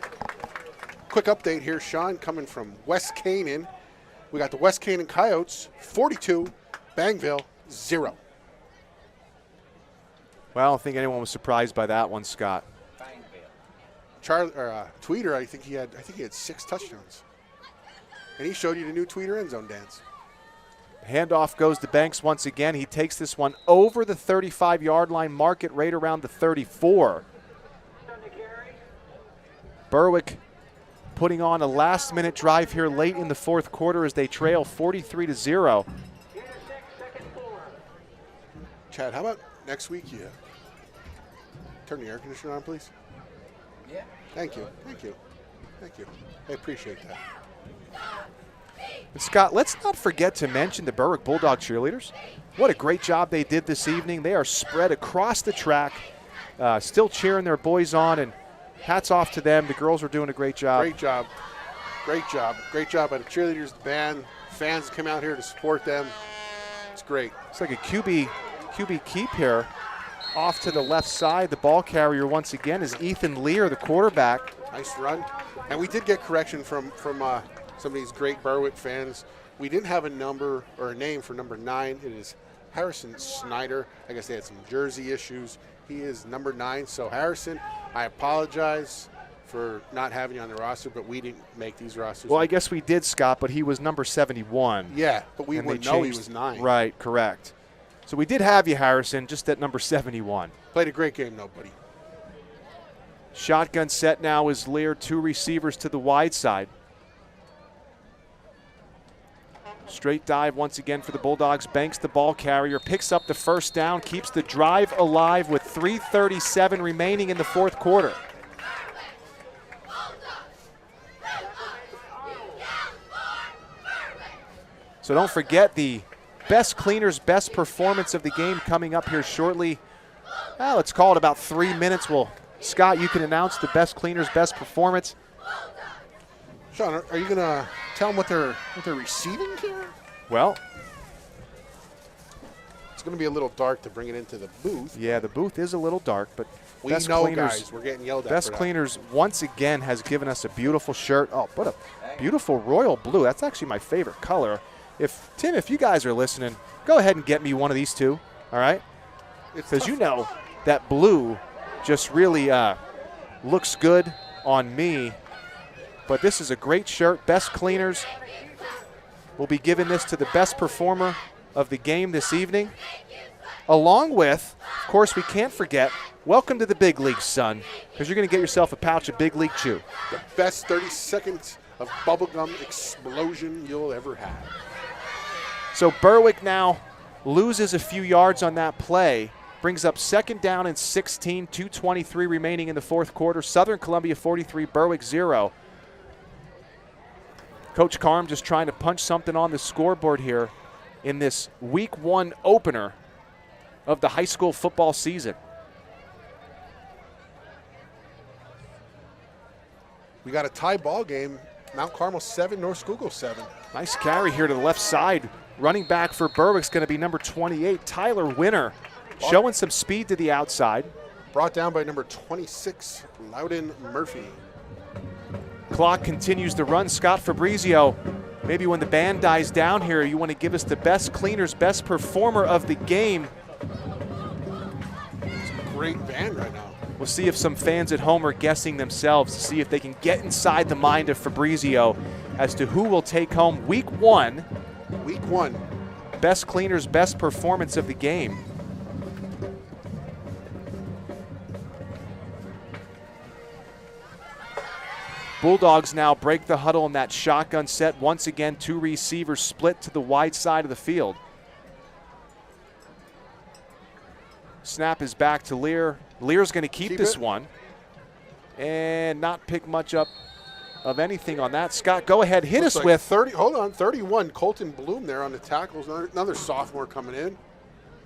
Quick update here, Sean, coming from West Canaan. We got the West Canaan Coyotes, 42, Bangville, 0. Well, I don't think anyone was surprised by that one, Scott. Tweeter, I think he had 6 touchdowns. And he showed you the new Tweeter end zone dance. Handoff goes to Banks once again. He takes this one over the 35-yard line, mark it right around the 34. Berwick putting on a last-minute drive here late in the 4th quarter as they trail 43-0. Chad, how about next week you turn the air conditioner on, please? Yeah. Thank you. I appreciate that. And Scott, let's not forget to mention the Berwick Bulldog cheerleaders. What a great job they did this evening. They are spread across the track, still cheering their boys on, and hats off to them. The girls are doing a great job. Great job by the cheerleaders, the band, fans come out here to support them. It's great. It's like a QB keep here. Off to the left side, the ball carrier once again is Ethan Lear, the quarterback. Nice run. And we did get correction from some of these great Berwick fans. We didn't have a number or a name for number 9. It is Harrison Snyder. I guess they had some jersey issues. He is number 9. So Harrison, I apologize for not having you on the roster, but we didn't make these rosters. Well, I guess we did, Scott, but he was number 71. Yeah, but we wouldn't know he was 9. Right, correct. So we did have you, Harrison, just at number 71. Played a great game, though, buddy. Shotgun set now is Lear, 2 receivers to the wide side. Straight dive once again for the Bulldogs. Banks the ball carrier, picks up the first down, keeps the drive alive with 3:37 remaining in the 4th quarter. So don't forget the best cleaners, best performance of the game coming up here shortly. Let's call it about 3 minutes. Well, Scott, you can announce the best cleaners, best performance. Sean, are you going to tell them what they're receiving here? Well, it's going to be a little dark to bring it into the booth. Yeah, the booth is a little dark, but we best know, cleaners, guys, we're getting yelled at. Best cleaners once again has given us a beautiful shirt. Oh, what a beautiful royal blue. That's actually my favorite color. If you guys are listening, go ahead and get me one of these two, all right? Because you know that blue just really looks good on me. But this is a great shirt. Best Cleaners will be giving this to the best performer of the game this evening. Along with, of course, we can't forget, welcome to the big leagues, son, because you're going to get yourself a pouch of Big League Chew. The best 30 seconds of bubblegum explosion you'll ever have. So Berwick now loses a few yards on that play, brings up 2nd down and 16, 2:23 remaining in the fourth quarter. Southern Columbia 43, Berwick 0. Coach Carm just trying to punch something on the scoreboard here in this week 1 opener of the high school football season. We got a tie ball game. Mount Carmel 7, North Schuylkill 7. Nice carry here to the left side. Running back for Berwick's going to be number 28, Tyler Winner, showing some speed to the outside. Brought down by number 26, Loudon Murphy. Clock continues to run. Scott Fabrizio, maybe when the band dies down here, you want to give us the best Cleaners, best performer of the game. It's a great band right now. We'll see if some fans at home are guessing themselves to see if they can get inside the mind of Fabrizio as to who will take home week 1. Week 1. Best Cleaners, best performance of the game. Bulldogs now break the huddle in that shotgun set. Once again, 2 receivers split to the wide side of the field. Snap is back to Lear. Lear's going to keep this one and not pick much up of anything on that. Scott, go ahead, hit us like with 30. Hold on, 31. Colton Bloom there on the tackles. Another sophomore coming in.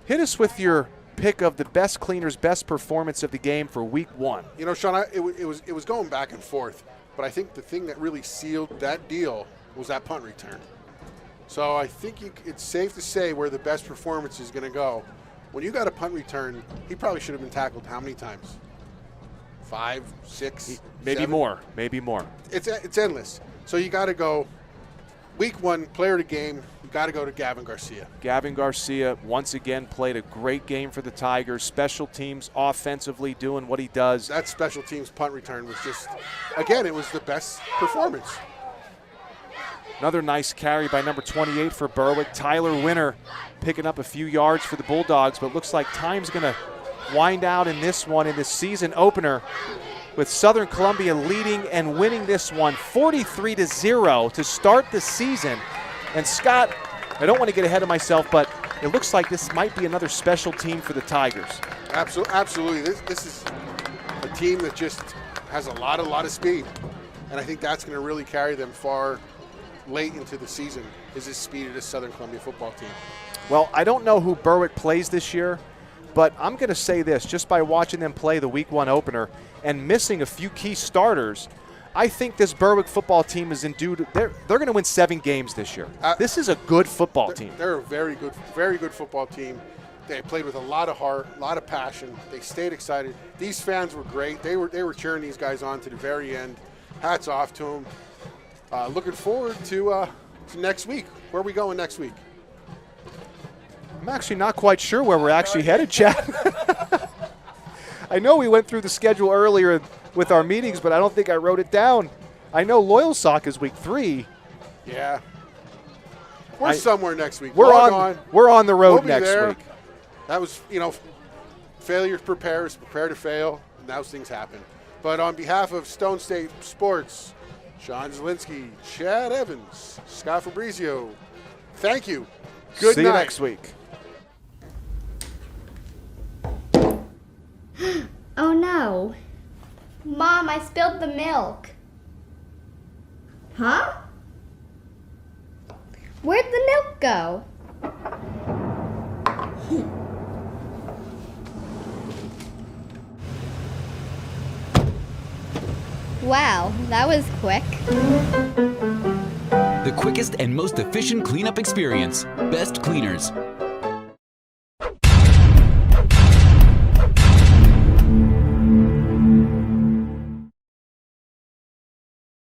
Hit us with your pick of the best Cleaners, best performance of the game for week 1. You know, Sean, it was going back and forth, but I think the thing that really sealed that deal was that punt return. So I think it's safe to say where the best performance is going to go. When you got a punt return, he probably should have been tackled how many times? 5, 6, maybe 7? more. Maybe more. It's endless. So you got to go week 1, player of the game, you got to go to Gavin Garcia. Gavin Garcia once again played a great game for the Tigers. Special teams offensively doing what he does. That special teams punt return was just, again, it was the best performance. Another nice carry by number 28 for Berwick. Tyler Winner picking up a few yards for the Bulldogs, but looks like time's going to wind out in this one, in this season opener, with Southern Columbia leading and winning this one 43-0 to start the season. And Scott, I don't want to get ahead of myself, but it looks like this might be another special team for the Tigers. Absolutely. This is a team that just has a lot of speed, and I think that's going to really carry them far late into the season, is the speed of this Southern Columbia football team. Well, I don't know who Berwick plays this year, but I'm going to say this, just by watching them play the week 1 opener and missing a few key starters, I think this Berwick football team is endued. They're going to win 7 games this year. This is a good football team. They're a very good football team. They played with a lot of heart, a lot of passion. They stayed excited. These fans were great. They were cheering these guys on to the very end. Hats off to them. Looking forward to next week. Where are we going next week? I'm actually not quite sure where we're actually headed, Chad. I know we went through the schedule earlier with our meetings, but I don't think I wrote it down. I know Loyal Sock is week 3. Yeah. We're somewhere next week. We're on the road next week. That was, failure prepares, prepare to fail, and those things happen. But on behalf of Stone State Sports, Sean Zielinski, Chad Evans, Scott Fabrizio, thank you. Good See night. you next week. Oh no. Mom, I spilled the milk. Huh? Where'd the milk go? Wow, that was quick. The quickest and most efficient cleanup experience. Best Cleaners.